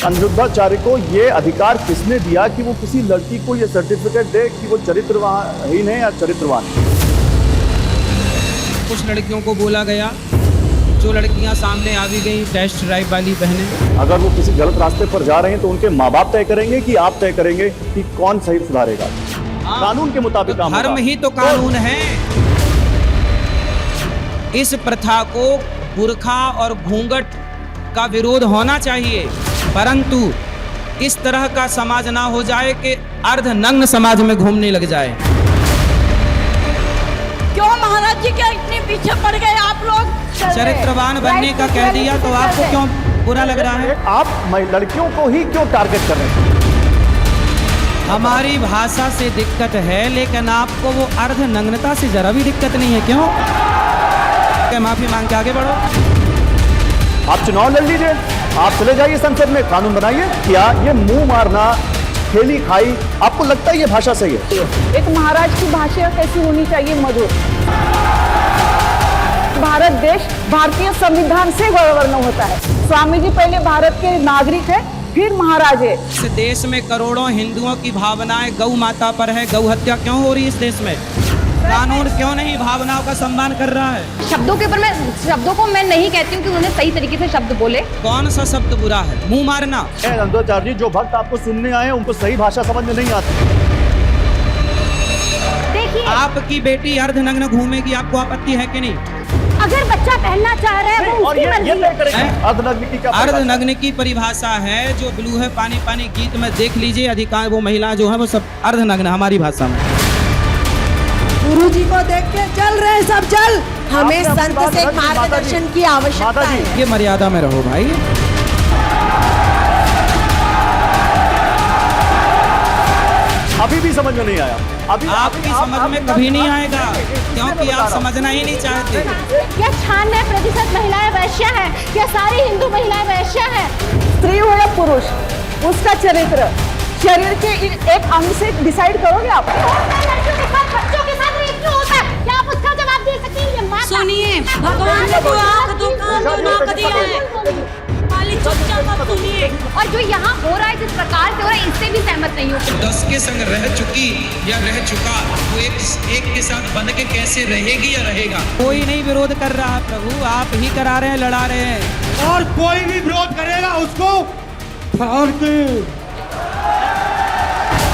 अनिरुद्धाचार्य को ये अधिकार किसने दिया कि वो किसी लड़की को ये सर्टिफिकेट दे कि वो चरित्रहीन है या चरित्रवान? कुछ लड़कियों को बोला गया, जो लड़कियां सामने आ भी गई टेस्ट ड्राइव वाली बहनें। अगर वो किसी गलत रास्ते पर जा रहे हैं तो उनके माँ बाप तय करेंगे कि आप तय करेंगे कि कौन सही सुधारेगा? कानून के मुताबिक काम धर्म होगा। ही तो कानून है। इस प्रथा को बुर्खा और घूंघट का विरोध होना चाहिए, परंतु इस तरह का समाज ना हो जाए कि अर्धनग्न समाज में घूमने लग जाए। क्यों महाराज जी क्या इतने पीछे पड़ गए आप लोग? चरित्रवान बनने का कह दिया तो आपको क्यों बुरा लग रहा है? आप लड़कियों को ही क्यों टारगेट कर रहे हैं? हमारी भाषा से दिक्कत है, लेकिन आपको वो अर्धनग्नता से जरा भी दिक्कत नहीं है, क्यों? क्या माफी मांग के आगे बढ़ो? आप चुनाव लड़ लीजिए, आप चले जाइए संसद में, कानून बनाइए। क्या ये मुंह मारना, खेली खाई, आपको लगता है ये भाषा सही है? एक महाराज की भाषा कैसी होनी चाहिए? मधुर। भारत देश भारतीय संविधान से गवर्न होता है। स्वामी जी पहले भारत के नागरिक है, फिर महाराज है। इस देश में करोड़ों हिंदुओं की भावनाएं गौ माता पर है। गौ हत्या क्यों हो रही है इस देश में? कानून क्यों नहीं भावनाओं का सम्मान कर रहा है? शब्दों के ऊपर शब्दों को मैं नहीं कहती हूँ कि उन्होंने सही तरीके से शब्द बोले। कौन सा शब्द बुरा है? मुंह मारना। अनिरुद्धाचार्य जी, जो भक्त आपको सुनने आए उनको सही भाषा समझ में नहीं आती। देखिए, आपकी बेटी अर्धनग्न घूमेगी, आपको आपत्ति है कि नहीं? अगर बच्चा पहनना चाह रहा है वो और उसकी ये मर्जी तय है। करेंगे अर्धनग्न की क्या परिभाषा? अर्धनग्न की परिभाषा है जो ब्लू है पानी पानी गीत में देख लीजिए, अधिकांश वो महिला जो है वो सब अर्धनग्न हमारी भाषा में। गुरु जी को देख के चल रहे सब चल। हमें आपने अपनी संत बात से रखी, मार्गदर्शन की आवश्यकता माता जी। है। ये मर्यादा में रहो भाई। अभी भी समझ में नहीं आया। अभी आपकी समझ में कभी नहीं आएगा, क्योंकि आप समझना ही नहीं चाहते। क्या 96% महिलाएं वैश्या हैं? क्या सारी हिंदू महिलाएं वैश्या हैं? स्त्री हो या पुरुष, उसका चरित्र शरीर के एक अंग से डिसाइड करोगे आप? लड़कियों के साथ बच्चों के साथ रेप क्यों होता है? क्या आप उसका जवाब दे सकती हैं? ये माता। सुनिए, भगवान ने तो आँख दो कान दो नाक दिया है। खाली चुपचाप आप सुनिए। और जो यहाँ हो रहा है जिस प्रकार से हो रहा है, इससे भी सहमत नहीं हूँ। 10 के संग रह चुकी या रह चुका, वो एक के साथ बन के कैसे रहेगी या रहेगा? कोई नहीं विरोध कर रहा है प्रभु, आप ही करा रहे हैं, लड़ा रहे हैं। और कोई भी विरोध करेगा उसको फाड़ के।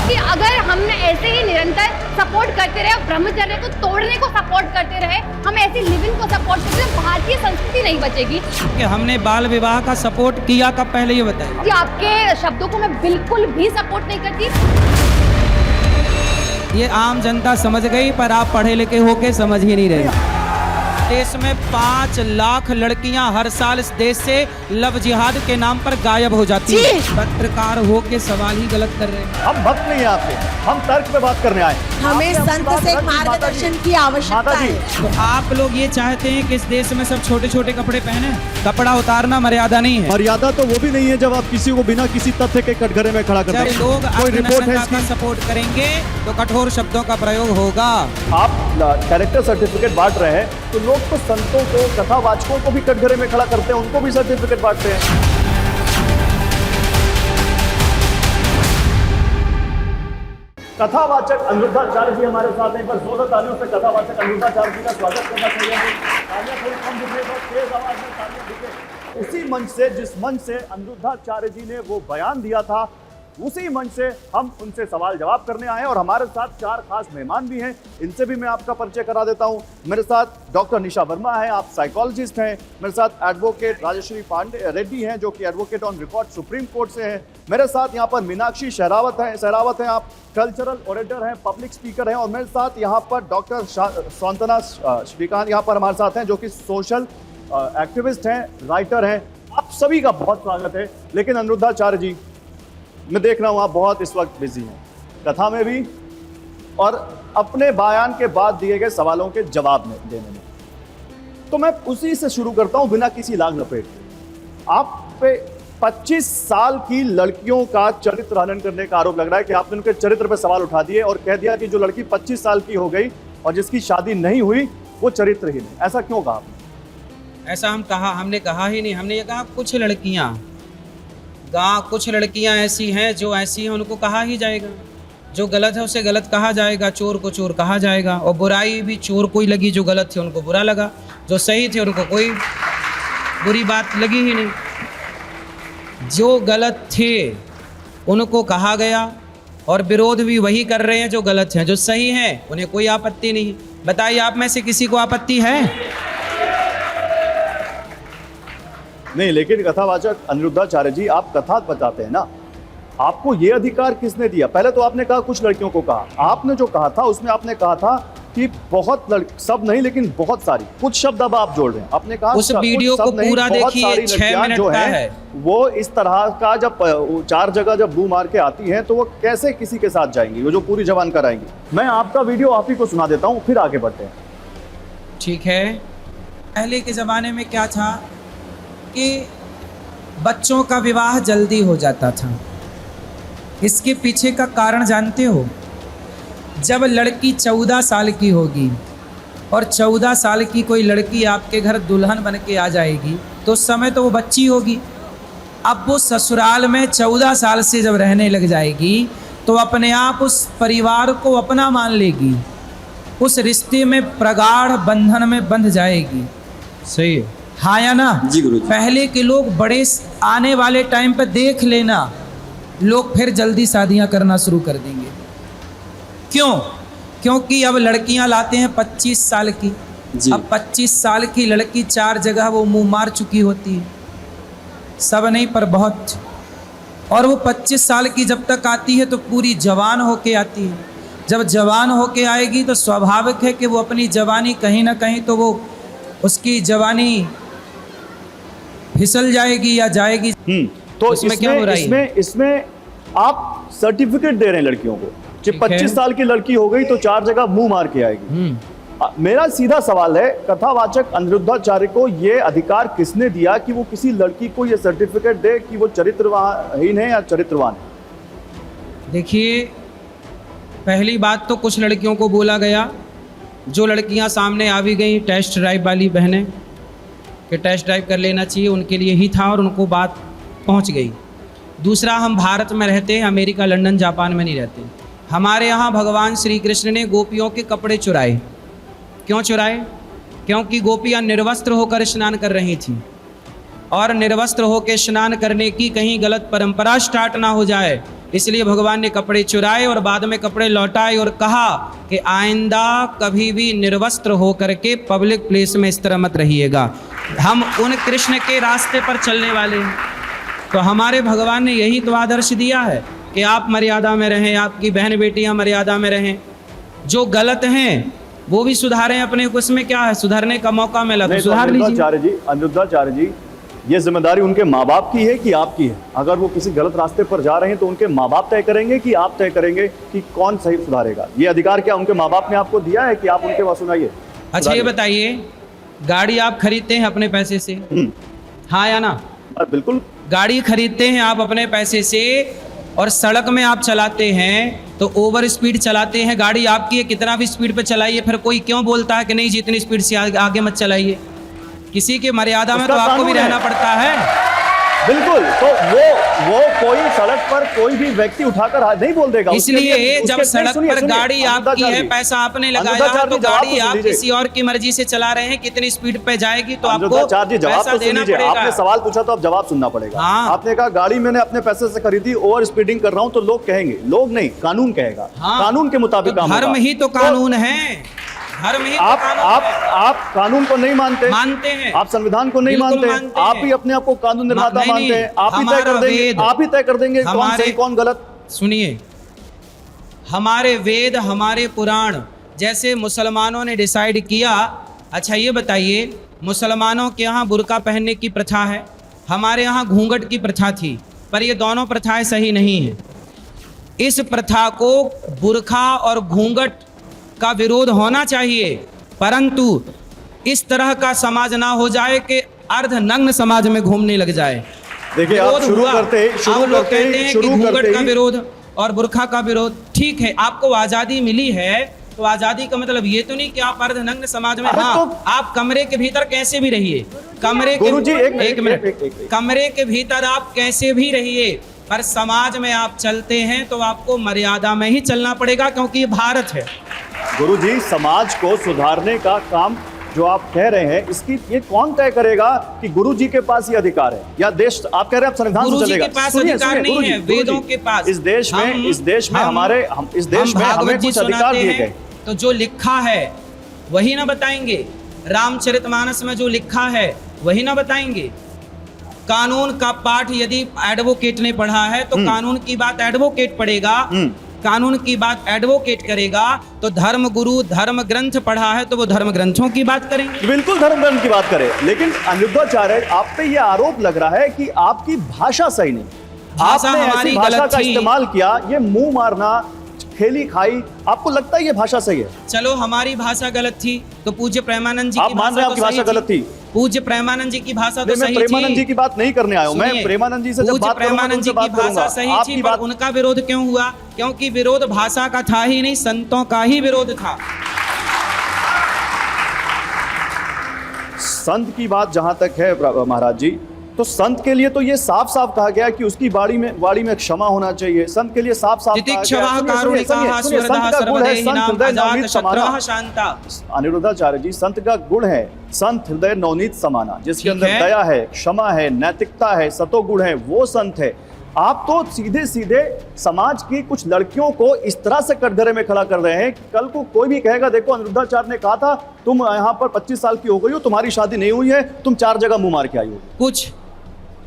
कि अगर हमने ऐसे ही निरंतर सपोर्ट करते रहे, ब्रह्मचर्य को तोड़ने को सपोर्ट करते रहे, हम ऐसी लिविंग को सपोर्ट करते रहे, भारतीय संस्कृति नहीं बचेगी। कि हमने बाल विवाह का सपोर्ट किया कब? पहले ये बताइए। कि आपके शब्दों को मैं बिल्कुल भी सपोर्ट नहीं करती। ये आम जनता समझ गई, पर आप पढ़े लिखे होके समझ ही नहीं रहे। देश में 5 लाख लड़कियां हर साल इस देश से लव जिहाद के नाम पर गायब हो जाती है। पत्रकार होके सवाल ही गलत कर रहे हैं। हम भक्त नहीं आपके, हम तर्क पे बात करने आए। हमें संत से मार्गदर्शन की आवश्यकता है। तो आप लोग ये चाहते हैं कि इस देश में सब छोटे छोटे कपड़े पहने? कपड़ा उतारना मर्यादा नहीं है। मर्यादा तो वो भी नहीं है जब आप किसी को बिना किसी तथ्य के कटघरे में खड़ा करते जब हैं। लोग कोई रिपोर्ट है अर्धनग्नता का इसकी? सपोर्ट करेंगे तो कठोर शब्दों का प्रयोग होगा। आप कैरेक्टर सर्टिफिकेट बांट रहे हैं तो लोग तो संतों को, कथावाचकों को भी कटघरे में खड़ा करते हैं, उनको भी सर्टिफिकेट बांटते हैं। कथावाचक अनिरुद्धाचार्य जी हमारे साथ हैं। पर जोरदार तालियों से कथावाचक अनिरुद्धाचार्य जी का स्वागत करना चाहिए। तालियां थोड़ी कम दिखे तो तेज आवाज में तालियां दिखे। उसी मंच से, जिस मंच से अनिरुद्धाचार्य जी ने वो बयान दिया था, उसी मंच से हम उनसे सवाल जवाब करने आए हैं। और हमारे साथ 4 खास मेहमान भी हैं, इनसे भी मैं आपका परिचय करा देता हूं। मेरे साथ डॉक्टर निशा वर्मा हैं, आप साइकोलॉजिस्ट हैं। मेरे साथ एडवोकेट राजश्री पांडे रेड्डी हैं, जो कि advocate on record supreme court से हैं। मेरे साथ यहाँ पर मीनाक्षी सहरावत हैं, आप कल्चरल ऑडिटर हैं, पब्लिक स्पीकर हैं। और मेरे साथ यहाँ पर डॉक्टर सांत्वना श्रीकांत यहाँ पर हमारे साथ हैं, जो कि सोशल एक्टिविस्ट हैं, राइटर हैं। आप सभी का बहुत स्वागत है। लेकिन अनिरुद्धाचार्य जी, मैं देख रहा हूं आप बहुत इस वक्त बिजी हैं, कथा में भी और अपने बयान के बाद दिए गए सवालों के जवाब में देने में। तो मैं उसी से शुरू करता हूं बिना किसी लाग लपेट के। आप पे 25 साल की लड़कियों का चरित्र हनन करने का आरोप लग रहा है कि आपने उनके चरित्र पर सवाल उठा दिए और कह दिया कि जो लड़की 25 साल की हो गई और जिसकी शादी नहीं हुई वो चरित्रहीन है। ऐसा क्यों कहा आपने? ऐसा हमने कहा ही नहीं। हमने ये कहा कुछ लड़कियां कुछ लड़कियां ऐसी हैं जो ऐसी हैं, उनको कहा ही जाएगा। जो गलत है उसे गलत कहा जाएगा, चोर को चोर कहा जाएगा। और बुराई भी चोर को ही लगी, जो गलत थे उनको बुरा लगा, जो सही थे उनको कोई बुरी बात लगी ही नहीं। जो गलत थे उनको कहा गया और विरोध भी वही कर रहे हैं जो गलत हैं। जो सही हैं उन्हें कोई आपत्ति नहीं। बताइए, आप में से किसी को आपत्ति है? नहीं, लेकिन कथावाचक अनिरुद्धाचार्य जी, आप कथा बताते हैं ना, आपको ये अधिकार किसने दिया? पहले तो आपने कहा कुछ लड़कियों को कहा, आपने जो कहा था उसमें आपने कहा था कि बहुत सब नहीं लेकिन बहुत सारी, कुछ शब्द अब आप जोड़ रहे हैं। आपने कहा उस वीडियो को पूरा देखिए, 6 मिनट का है। वो इस तरह का जब 4 जगह जब बू मार के आती हैं तो वो कैसे किसी के साथ जाएंगी, वो जो पूरी जवान कराएंगी। मैं आपका वीडियो आप ही को सुना देता हूँ, फिर आगे बढ़ते हैं। ठीक है। पहले के ज़माने में क्या था कि बच्चों का विवाह जल्दी हो जाता था। इसके पीछे का कारण जानते हो? जब लड़की 14 साल की होगी और 14 साल की कोई लड़की आपके घर दुल्हन बन के आ जाएगी तो उस समय तो वो बच्ची होगी। अब वो ससुराल में 14 साल से जब रहने लग जाएगी तो अपने आप उस परिवार को अपना मान लेगी, उस रिश्ते में प्रगाढ़ बंधन में बंध जाएगी। सही है, हाँ या ना? जी गुरु जी। पहले के लोग बड़े आने वाले टाइम पे देख लेना, लोग फिर जल्दी शादियां करना शुरू कर देंगे। क्यों? क्योंकि अब लड़कियां लाते हैं 25 साल की। अब 25 साल की लड़की 4 जगह वो मुंह मार चुकी होती है, सब नहीं पर बहुत। और वो 25 साल की जब तक आती है तो पूरी जवान होके आती है। जब जवान होके आएगी तो स्वाभाविक है कि वो अपनी जवानी कहीं ना कहीं तो वो उसकी जवानी फिसल जाएगी या जाएगी। तो इसमें आप सर्टिफिकेट दे रहे हैं लड़कियों को कि 25 साल की लड़की हो गई तो 4 जगह मुंह मार के आएगी। मेरा सीधा सवाल है, कथावाचक अनिरुद्धाचार्य को ये अधिकार किसने दिया कि वो किसी लड़की को ये सर्टिफिकेट दे कि वो चरित्रहीन है या चरित्रवान है? देखिए, पहली बात तो कुछ लड़कियों को बोला गया, जो लड़कियां सामने आ भी गई टेस्ट ड्राइव वाली बहनें कि टेस्ट ड्राइव कर लेना चाहिए, उनके लिए ही था और उनको बात पहुंच गई। दूसरा, हम भारत में रहते हैं, अमेरिका, लंदन, जापान में नहीं रहते। हमारे यहाँ भगवान श्री कृष्ण ने गोपियों के कपड़े चुराए। क्यों चुराए? क्योंकि गोपियाँ निर्वस्त्र होकर स्नान कर रही थीं और निर्वस्त्र होकर स्नान करने की कहीं गलत परंपरा स्टार्ट ना हो जाए, इसलिए भगवान ने कपड़े चुराए और बाद में कपड़े लौटाए और कहा कि आइंदा कभी भी निर्वस्त्र होकर के पब्लिक प्लेस में इस तरह मत रहिएगा। हम उन कृष्ण के रास्ते पर चलने वाले हैं, तो हमारे भगवान ने यही तो आदर्श दिया है कि आप मर्यादा में रहें, आपकी बहन बेटियां मर्यादा में रहें, जो गलत हैं वो भी सुधारें अपने को। इसमें क्या है, सुधारने का मौका मिला तो सुधार लीजिए। अनिरुद्धाचार्य जी, ये जिम्मेदारी उनके माँ बाप की है कि आपकी है? अगर वो किसी गलत रास्ते पर जा रहे हैं तो उनके माँ बाप तय करेंगे कि आप तय करेंगे कि कौन सही सुधारेगा? ये अधिकार क्या उनके माँ बाप ने आपको दिया है कि आप उनके पास सुनाइए? अच्छा ये बताइए, गाड़ी आप खरीदते हैं अपने पैसे से, हाँ या ना? बिल्कुल। गाड़ी खरीदते हैं आप अपने पैसे से और सड़क में आप चलाते हैं तो ओवर स्पीड चलाते हैं, गाड़ी आपकी है, कितना भी स्पीड पे चलाइए, फिर कोई क्यों बोलता है कि नहीं जी इतनी स्पीड से आगे मत चलाइए? किसी के मर्यादा में तो आपको भी रहना पड़ता है। बिल्कुल। तो वो कोई सड़क पर कोई भी व्यक्ति उठाकर नहीं बोल देगा। इसलिए जब सड़क पर गाड़ी आपकी है, पैसा आपने लगाया है, तो गाड़ी आप किसी और की मर्जी से चला रहे हैं, कितनी स्पीड पे जाएगी तो आपको पैसा देना पड़ेगा। आपने सवाल पूछा तो अब जवाब सुनना पड़ेगा। आपने कहा गाड़ी मैंने अपने पैसे से खरीदी, ओवर स्पीडिंग कर रहा हूँ, तो लोग कहेंगे, लोग नहीं कानून कहेगा, कानून के मुताबिक धर्म ही तो कानून है। आप कानून को नहीं मानते हैं, आप संविधान को नहीं मानते, आप ही अपने आप को कानून निर्माता मानते हैं। आप ही तय कर देंगे कौन सही कौन गलत। सुनिए, हमारे वेद, हमारे पुराण, जैसे मुसलमानों ने डिसाइड किया। अच्छा ये बताइए, मुसलमानों के यहाँ बुर्का पहनने की प्रथा है, हमारे यहाँ घूंघट की प्रथा थी, पर ये दोनों प्रथाएं सही नहीं है। इस प्रथा को, बुर्का और घूंघट का विरोध होना चाहिए, परंतु इस तरह का समाज ना हो जाए कि अर्धनग्न समाज में घूमने लग जाए। देखिए, आप शुरू करते हैं कि घूंघट का विरोध और बुर्खा का विरोध। ठीक है, आपको आज़ादी मिली है तो आजादी का मतलब ये तो नहीं कि आप अर्धनग्न समाज में, अरे हाँ तो- आप कमरे के भीतर कैसे भी रहिए, कमरे के गुरुजी, एक एक मिनट, मिनट। कमरे के भीतर आप कैसे भी रहिए, पर समाज में आप चलते हैं तो आपको मर्यादा में ही चलना पड़ेगा, क्योंकि ये भारत है। गुरुजी, समाज को सुधारने का काम जो आप कह रहे हैं, इसकी ये कौन तय करेगा कि गुरुजी के पास ये अधिकार है या देश, आप कह रहे हैं आप संविधान से गुरुजी चलेगा? के पास सुनिए, अधिकार सुनिए, नहीं गुरुजी, है, गुरुजी, वेदों के पास। इस देश में हमारे इस देश में भागवत हमें जी कुछ अधिकार सुनाते दिए हैं, गए। तो जो लिखा है वही ना बताएंगे, रामचरितमानस में जो लिखा है वही ना बताएंगे। कानून का पाठ यदि एडवोकेट ने पढ़ा है तो कानून की बात एडवोकेट पढ़ेगा, कानून की बात एडवोकेट करेगा, तो धर्म गुरु धर्म ग्रंथ पढ़ा है तो वो धर्म ग्रंथों की बात करेंगे। बिल्कुल धर्म की बात करें, लेकिन अनिरुद्धाचार्य आप पे ये आरोप लग रहा है कि आपकी भाषा सही नहीं, भाषा आपने हमारी ऐसी भाषा गलत का थी। इस्तेमाल किया, ये मुंह मारना, खेली खाई, आपको लगता है ये भाषा सही है? चलो हमारी भाषा गलत थी तो पूज्य प्रेमानंद जी आप की मान रहे हैं भाषा आपकी तो भाषा सही गलत थी? पूज्य प्रेमानंद जी की भाषा तो नहीं, मैं सही प्रेमानंद जी थी। की बात नहीं करने आया हूं, मैं सुनिए, प्रेमानंद जी से जब पूज्य बात करूंगा तो प्रेमानंद जी उनसे की बात करूंगा। भाषा सही आपकी थी, पर बात उनका विरोध क्यों हुआ? क्योंकि विरोध भाषा का था ही नहीं, संतों का ही विरोध था। संत की बात जहां तक है महाराज जी, तो संत के लिए तो ये साफ साफ कहा गया कि उसकी वाणी में क्षमा होना चाहिए। संत के लिए साफ साफ तितिक्षवाः कारुणिकाः स्वर्धः सर्वदेहिनां अजातशत्रुः शान्ता। अनिरुद्धाचार्य जी, संत का गुण है संत हृदय नवनीत समाना, जिसके ठीक अंदर है। दया है, क्षमा है, नैतिकता है, सतोगुण है, वो संत है। आप तो सीधे सीधे समाज की कुछ लड़कियों को इस तरह से कटघरे में खड़ा कर रहे हैं कि कल को कोई भी कहेगा, देखो अनिरुद्धाचार्य ने कहा था तुम यहाँ पर 25 साल की हो गई हो, तुम्हारी शादी नहीं हुई है, तुम 4 जगह मुंह मार के आई हो। कुछ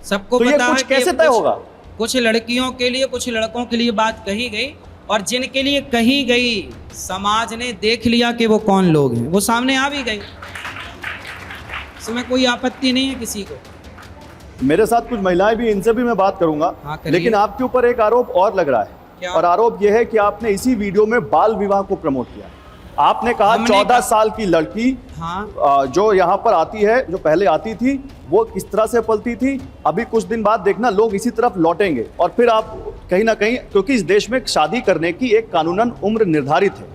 सबको तो ये पता कुछ है कि कैसे तय होगा? कुछ लड़कियों के लिए कुछ लड़कों के लिए बात कही गई, और जिनके लिए कही गई समाज ने देख लिया कि वो कौन लोग हैं, वो सामने आ भी गए। इसमें कोई आपत्ति नहीं है किसी को। मेरे साथ कुछ महिलाएं भी, इनसे भी मैं बात करूंगा, हाँ, करिए। लेकिन आपके ऊपर एक आरोप और लग रहा है। क्या? और आरोप यह है कि आपने इसी वीडियो में बाल विवाह को प्रमोट किया। आपने कहा हमने 14 कहा- साल की लड़की हाँ, जो यहाँ पर आती है, जो पहले आती थी, वो किस तरह से पलती थी। अभी कुछ दिन बाद देखना लोग इसी तरफ लौटेंगे, और फिर आप कहीं ना कहीं, क्योंकि इस देश में शादी करने की एक कानूनन उम्र निर्धारित है।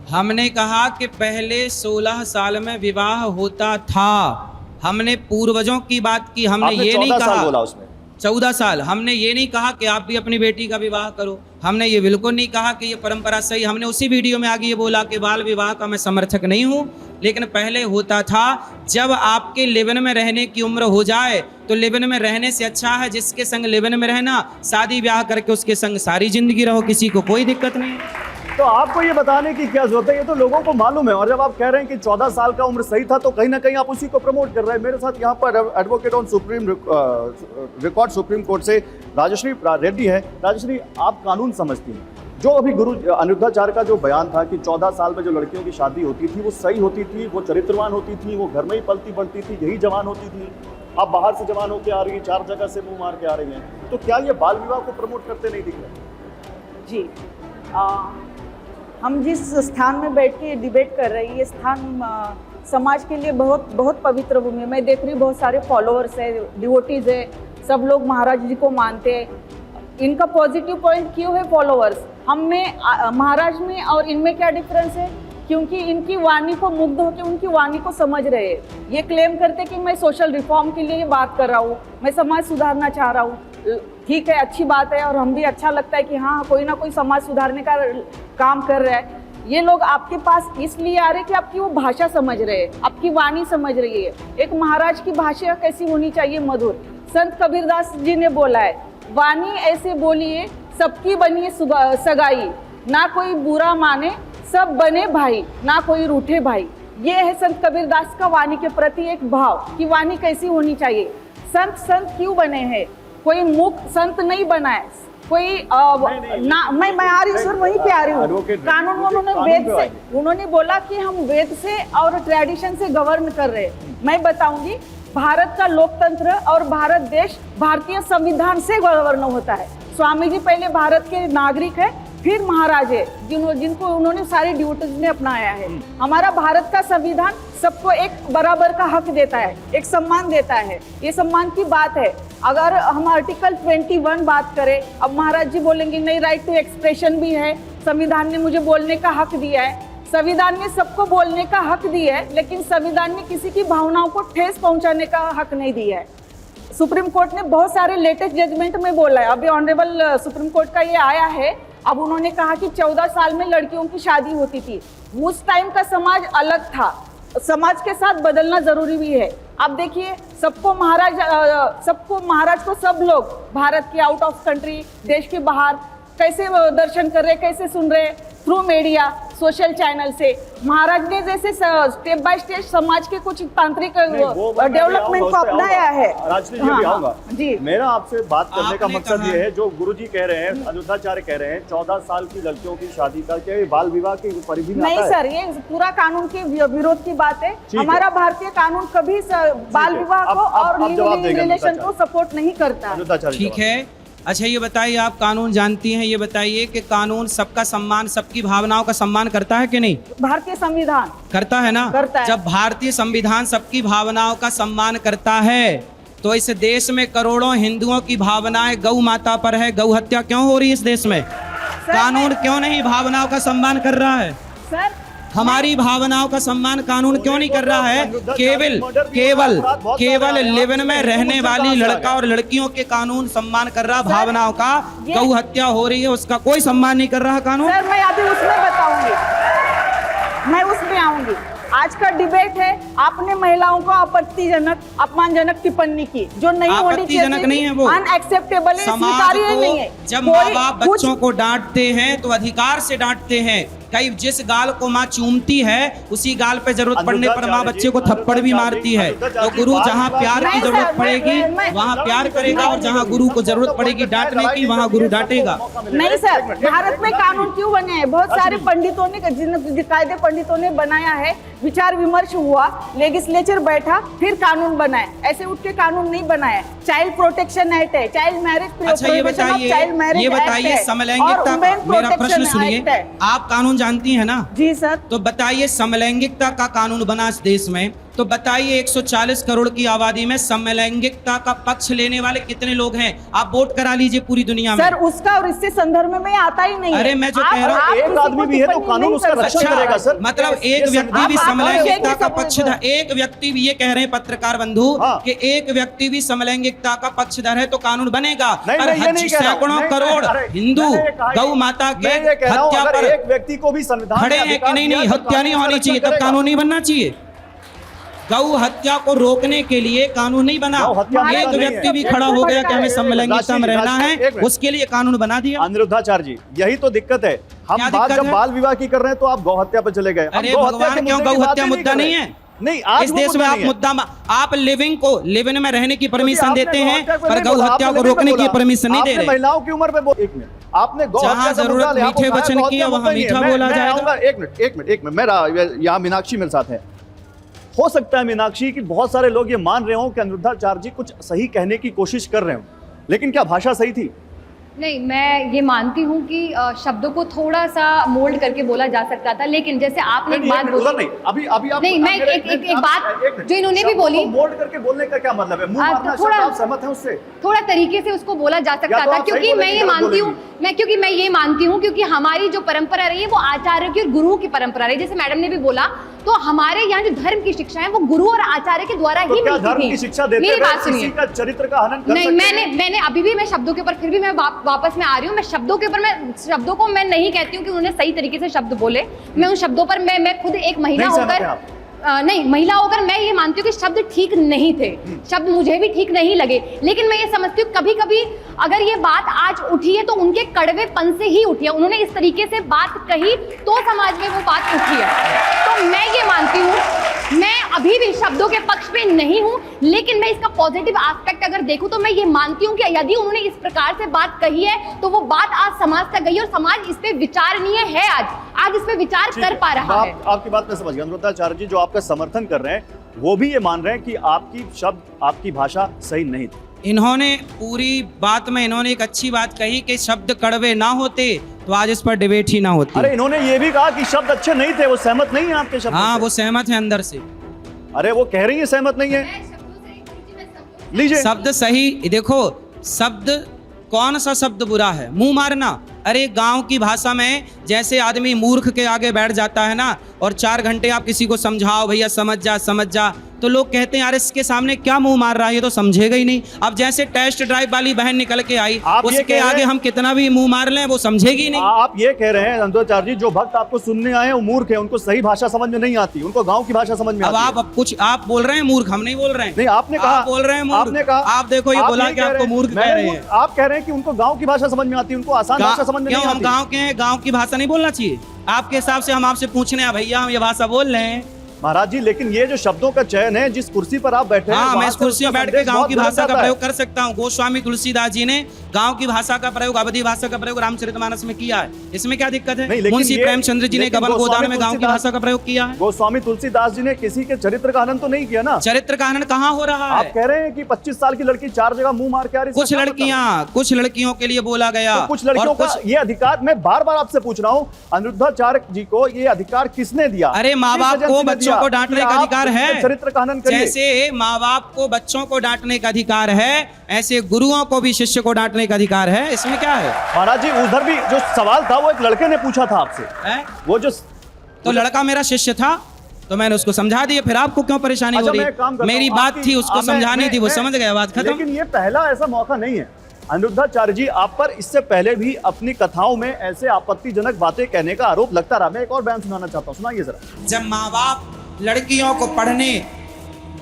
हमने कहा कि पहले 16 साल में विवाह होता था। हमने पूर्वजों की बात की, हमने आपने ये नहीं 14 साल कहा बोला उसमें। 14 साल। हमने ये नहीं कहा कि आप भी अपनी बेटी का विवाह करो, हमने ये बिल्कुल नहीं कहा कि ये परंपरा सही। हमने उसी वीडियो में आगे ये बोला कि बाल विवाह का मैं समर्थक नहीं हूँ, लेकिन पहले होता था। जब आपके लिव-इन में रहने की उम्र हो जाए तो लिव-इन में रहने से अच्छा है जिसके संग लिव-इन में रहना, शादी ब्याह करके उसके संग सारी जिंदगी रहो, किसी को कोई दिक्कत नहीं। तो आपको ये बताने की क्या जरूरत है, ये तो लोगों को मालूम है। और जब आप कह रहे हैं कि 14 साल का उम्र सही था, तो कहीं ना कहीं आप उसी को प्रमोट कर रहे हैं। मेरे साथ यहाँ पर advocate on supreme record supreme court से राजश्री रेड्डी है। राजश्री, आप कानून समझती हैं, जो अभी गुरु अनिरुद्धाचार्य का जो बयान था कि 14 साल में जो लड़कियों की शादी होती थी वो सही होती थी, वो चरित्रवान होती थी, वो घर में ही पलती बढ़ती थी, यही जवान होती थी। आप बाहर से जवान होकर आ रही हैं, 4 जगह से मुंह मार के आ रही हैं, तो क्या ये बाल विवाह को प्रमोट करते नहीं दिख रहे? जी, हम जिस स्थान में बैठ के डिबेट कर रहे हैं, ये स्थान समाज के लिए बहुत बहुत पवित्र भूमि है। मैं देख रही हूँ बहुत सारे फॉलोअर्स है, डिवोटीज है, सब लोग महाराज जी को मानते हैं। इनका पॉजिटिव पॉइंट क्यों है फॉलोअर्स? हम में महाराज में और इनमें क्या डिफरेंस है? क्योंकि इनकी वाणी को मुग्ध होकर उनकी वाणी को समझ रहे हैं। ये क्लेम करते कि मैं सोशल रिफॉर्म के लिए बात कर रहा हूँ, मैं समाज सुधारना चाह रहा हूँ। ठीक है, अच्छी बात है, और हम भी अच्छा लगता है कि हाँ कोई ना कोई समाज सुधारने का काम कर रहा है। ये लोग आपके पास इसलिए आ रहे हैं कि आपकी वो भाषा समझ रहे हैं, आपकी वाणी समझ रही है। एक महाराज की भाषा कैसी होनी चाहिए? मधुर। संत कबीरदास जी ने बोला है, वाणी ऐसे बोलिए सबकी बनिए सगाई, ना कोई बुरा माने सब बने भाई, ना कोई रूठे भाई। ये है संत कबीरदास का वाणी के प्रति एक भाव कि वाणी कैसी होनी चाहिए। संत क्यों बने हैं? कोई मुख संत नहीं बना है, कोई मैं आ रही हूँ सर, वहीं पे आ रही हूँ। कानून उन्होंने वेद से, उन्होंने बोला कि हम वेद से और ट्रेडिशन से गवर्न कर रहे हैं। मैं बताऊंगी, भारत का लोकतंत्र और भारत देश भारतीय संविधान से गवर्न होता है। स्वामी जी पहले भारत के नागरिक है, फिर महाराज है, जिनको उन्होंने सारी ड्यूटीज में अपनाया है। हमारा भारत का संविधान सबको एक बराबर का हक देता है, एक सम्मान देता है। ये सम्मान की बात है। अगर हम आर्टिकल 21 बात करें, अब महाराज जी बोलेंगे नहीं, राइट टू एक्सप्रेशन भी है, संविधान ने मुझे बोलने का हक दिया है। संविधान ने सबको बोलने का हक दिया है, लेकिन संविधान ने किसी की भावनाओं को ठेस पहुंचाने का हक नहीं दिया है। सुप्रीम कोर्ट ने बहुत सारे लेटेस्ट जजमेंट में बोला है, अभी ऑनरेबल सुप्रीम कोर्ट का ये आया है। अब उन्होंने कहा कि 14 साल में लड़कियों की शादी होती थी। उस टाइम का समाज अलग था, समाज के साथ बदलना जरूरी भी है। अब देखिए, सबको महाराज को सब लोग भारत के आउट ऑफ कंट्री, देश के बाहर कैसे दर्शन कर रहे, कैसे सुन रहे, थ्रू मीडिया, सोशल चैनल से। महाराज ने जैसे स्टेप बाय स्टेप समाज के कुछ तांत्रिक डेवलपमेंट को अपनाया है। राजनीति जी भी आऊंगा जी। मेरा आपसे बात करने का आपने मकसद कहा- ये है, जो गुरुजी कह रहे हैं, अनिरुद्धाचार्य कह रहे हैं, 14 साल की लड़कियों की शादी का, क्या ये बाल विवाह की परिधि में नहीं आता है? सर, ये पूरा कानून के विरोध की बात है। है। हमारा भारतीय कानून कभी बाल विवाह को और आप जवाब देंगे रिलेशन को सपोर्ट नहीं करता। अनिरुद्धाचार्य ठीक है। अच्छा ये बताइए, आप कानून जानती हैं, ये बताइए कि कानून सबका सम्मान, सबकी भावनाओं का सम्मान करता है कि नहीं? भारतीय संविधान करता है ना? करता है। जब भारतीय संविधान सबकी भावनाओं का सम्मान करता है तो इस देश में करोड़ों हिंदुओं की भावनाएं गौ माता पर है। गौ हत्या क्यों हो रही है इस देश में? कानून क्यों नहीं भावनाओं का सम्मान कर रहा है? सर, हमारी भावनाओं का सम्मान कानून क्यों नहीं कर रहा है? केवल लिव इन में रहने वाली लड़का और लड़कियों के कानून सम्मान कर रहा, भावनाओं का। गौ हत्या हो रही है उसका कोई सम्मान नहीं कर रहा कानून। सर मैं अभी उसमें बताऊंगी, मैं उसमें आऊंगी। आज का डिबेट है, आपने महिलाओं को आपत्तिजनक, अपमानजनक टिप्पणी की, जो नहीं होनी चाहिए। आपत्तिजनक नहीं है वो, अनएक्सेप्टेबल है, समाज स्वीकार्य नहीं है। को जब माँ बाप बच्चों को डांटते हैं तो अधिकार से डांटते हैं। कई जिस गाल को माँ चूमती है उसी गाल पे जरूरत पड़ने पर माँ बच्चे को थप्पड़ भी मारती है। तो गुरु जहाँ प्यार की जरूरत पड़ेगी वहाँ प्यार करेगा, और जहाँ गुरु को जरूरत पड़ेगी डांटने की वहाँ गुरु डांटेगा। नहीं सर, भारत में कानून क्यों बने हैं? बहुत सारे पंडितों ने, कायदे पंडितों ने बनाया है, विचार विमर्श हुआ, लेजिस्लेचर बैठा, फिर कानून बनाए। ऐसे उठ के कानून नहीं बनाया। चाइल्ड प्रोटेक्शन एक्ट है, चाइल्ड मैरिज, अच्छा ये बताइए समलैंगिकता, मेरा प्रश्न सुनिए, आप कानून जानती हैं ना? जी सर। तो बताइए, समलैंगिकता का कानून बना इस देश में, तो बताइए 140 करोड़ की आबादी में समलैंगिकता का पक्ष लेने वाले कितने लोग हैं? आप वोट करा लीजिए पूरी दुनिया में। सर उसका और इससे संदर्भ में आता ही नहीं है। अरे मैं जो कह रहा हूँ, एक आदमी भी है तो कानून उसका रक्षण करेगा सर। मतलब एक व्यक्ति भी समलैंगिकता का पक्षधर, एक व्यक्ति भी, ये कह रहे हैं पत्रकार बंधु कि एक व्यक्ति भी समलैंगिकता का पक्षधर है तो कानून बनेगा। सैकड़ों करोड़ हिंदू गौ माता के हत्या पर एक व्यक्ति को भी संविधान खड़े हैं कि नहीं, नहीं हत्या नहीं होनी चाहिए, तब कानून नहीं बनना चाहिए। गौ हत्या को रोकने के लिए कानून नहीं बना, एक व्यक्ति भी खड़ा हो गया कि हमें समलैंगिकता में रहना है, उसके लिए कानून बना दिया। अनिरुद्धाचार्य जी, यही तो दिक्कत है। हम बात जब बाल विवाह की कर रहे हैं तो आप गौ हत्या पर चले गए। अरे भगवान, क्यों गौ हत्या मुद्दा नहीं है? नहीं, इस देश में आप मुद्दा, आप लिव इन में रहने की परमिशन देते हैं पर गौ हत्या को रोकने की परमिशन नहीं दे रहे। महिलाओं की उम्र में एक मिनट, आपने गौ जहाँ जरूरत मीठे वचन की है वहाँ मीठा बोला जाएगा। एक मिनट, मेरा यहाँ मीनाक्षी मेरे साथ है। हो सकता है मीनाक्षी कि बहुत सारे लोग ये मान रहे हो कि अनिरुद्धाचार्य जी कुछ सही कहने की कोशिश कर रहे हो, लेकिन क्या भाषा सही थी? नहीं, मैं ये मानती हूँ कि शब्दों को थोड़ा सा मोल्ड करके बोला जा सकता था, लेकिन जैसे आपने एक बात बोली, नहीं, अभी आप नहीं, मैं एक बात जो इन्होंने भी बोली, मोल्ड करके बोलने का क्या मतलब है? मुंह मारना शब्द, आप सहमत हैं उससे? थोड़ा तरीके से उसको बोला जा सकता था, क्योंकि मैं ये मानती हूँ, क्योंकि हमारी जो परंपरा रही है वो आचार्य की और गुरुओं की परंपरा रही है। जैसे मैडम ने भी बोला, तो हमारे यहाँ जो धर्म की शिक्षा है वो गुरु और आचार्य के द्वारा ही मिलती थी। धर्म की शिक्षा देते मेरी बात सुनिए, किसी का चरित्र का हनन कर नहीं, सकते हैं? मैंने अभी भी, मैं शब्दों के ऊपर फिर भी मैं वापस में आ रही हूँ। मैं शब्दों के ऊपर, मैं शब्दों को मैं नहीं कहती हूँ कि उन्होंने सही तरीके से शब्द बोले। मैं उन शब्दों पर मैं खुद एक महिला होकर महिला होकर मैं ये मानती हूँ कि शब्द ठीक नहीं थे, शब्द मुझे भी ठीक नहीं लगे, लेकिन मैं ये समझती हूँ कभी कभी अगर ये बात आज उठी है तो उनके कड़वेपन से ही उठी है। उन्होंने इस तरीके से बात कही तो समाज में वो बात उठी है। तो मैं ये मानती हूँ, मैं अभी भी शब्दों के पक्ष पे नहीं हूँ, लेकिन मैं इसका पॉजिटिव एस्पेक्ट अगर देखूं तो मैं ये मानती हूँ कि यदि उन्होंने इस प्रकार से बात कही है तो वो बात आज समाज तक गई और समाज इस पे विचारणीय है, आज इस पे विचार कर पा रहा है। आपकी बात मैं समझ गया। अनिरुद्धाचार्य जी जो आपका समर्थन कर रहे हैं वो भी ये मान रहे हैं कि आपकी शब्द, आपकी भाषा सही नहीं थी। इन्होंने पूरी बात में इन्होंने एक अच्छी बात कही कि शब्द कड़वे ना होते तो आज इस पर डिबेट ही ना होती। अरे इन्होंने ये भी कहा कि शब्द अच्छे नहीं थे, वो सहमत नहीं है आपके शब्द? हाँ, वो सहमत है अंदर से। अरे वो कह रही है सहमत नहीं है। लीजिए शब्द सही, देखो शब्द, कौन सा शब्द बुरा है? मुंह मारना, अरे गांव की भाषा में जैसे आदमी मूर्ख के आगे बैठ जाता है ना, और 4 घंटे आप किसी को समझाओ भैया समझ जा, तो लोग कहते हैं यार इसके सामने क्या मुंह मार रहा है, ये तो समझेगा ही नहीं। अब जैसे टेस्ट ड्राइव वाली बहन निकल के आई, उसके आगे हम कितना भी मुंह मार लें वो समझेगी नहीं। आप ये कह रहे हैं अनिरुद्धाचार्य जी, जो भक्त आपको सुनने आए हैं वो मूर्ख है, उनको सही भाषा समझ में नहीं आती, उनको गांव की भाषा समझ में अब आती है। आप कुछ आप बोल रहे हैं मूर्ख, हम नहीं बोल रहे हैं। नहीं, आपने कहा, आप बोल रहे हैं मूर्ख, आपने कहा, आप देखो ये बोला कि आपको मूर्ख कह रहे हैं। आप कह रहे हैं कि उनको गांव की भाषा समझ में आती है, उनको आसान भाषा समझ में नहीं क्यों? हम आती। गांव के हैं, गांव की भाषा नहीं बोलना चाहिए आपके हिसाब से? हम आपसे पूछने हैं भैया हम ये भाषा बोल रहे हैं महाराज जी, लेकिन ये जो शब्दों का चयन है, जिस कुर्सी पर आप बैठे हैं, हाँ, मैं वहां इस से कुर्सी उसका पर बैठ के संदेश गांव बहुत की गलत भाषा का जाता है। प्रयोग कर सकता हूँ। गोस्वामी तुलसीदास जी ने गांव की भाषा का प्रयोग, अवधी भाषा का प्रयोग रामचरितमानस में किया है, इसमें क्या दिक्कत है? नहीं, लेकिन मुंशी ये- प्रेमचंद्र जी ने लेकिन गबन गोस्वामी गोदान में गांव की तुलसीदास- भाषा का प्रयोग किया है। गोस्वामी तुलसीदास जी ने किसी के चरित्र का हनन तो नहीं किया ना। चरित्र का हनन कहाँ हो रहा आप है? कह रहे हैं कि 25 साल की लड़की 4 जगह मुंह मार के आ रही है, कुछ इसका क्या मतलब? कुछ लड़कियों के लिए बोला गया, तो कुछ लड़कियों और का ये अधिकार, मैं बार बार आपसे पूछ रहा हूँ, अनिरुद्धाचार्य जी को ये अधिकार किसने दिया? अरे माँ बाप किस को एजेंसी ने बच्चों दिया को डांटने कि का आप अधिकार है। उसके चरित्र का हनन करिए। जैसे माँ बाप को बच्चों को डांटने का अधिकार है, ऐसे गुरुओं को भी शिष्य को डांटने का अधिकार है। इसमें क्या है? महाराज जी, उधर भी जो सवाल था वो एक लड़के ने पूछा था आपसे, है? वो जो तो लड़का मेरा शिष्य था तो मैंने उसको समझा दिया, फिर आपको क्यों परेशानी हो अच्छा, रही? मैं एक काम करता मेरी हूं, बात आपकी- थी उसको मैं- समझानी थी, वो मैं- समझ गया, बात खत्म। लेकिन ये पहला ऐसा मौका नहीं है अनिरुद्धाचार्य जी, आप पर इससे पहले भी अपनी कथाओं में ऐसे आपत्तिजनक बातें कहने का आरोप लगता रहा। मैं एक और बयान सुनाना चाहता हूँ, सुनाइए जरा। जब माँ बाप लड़कियों को पढ़ने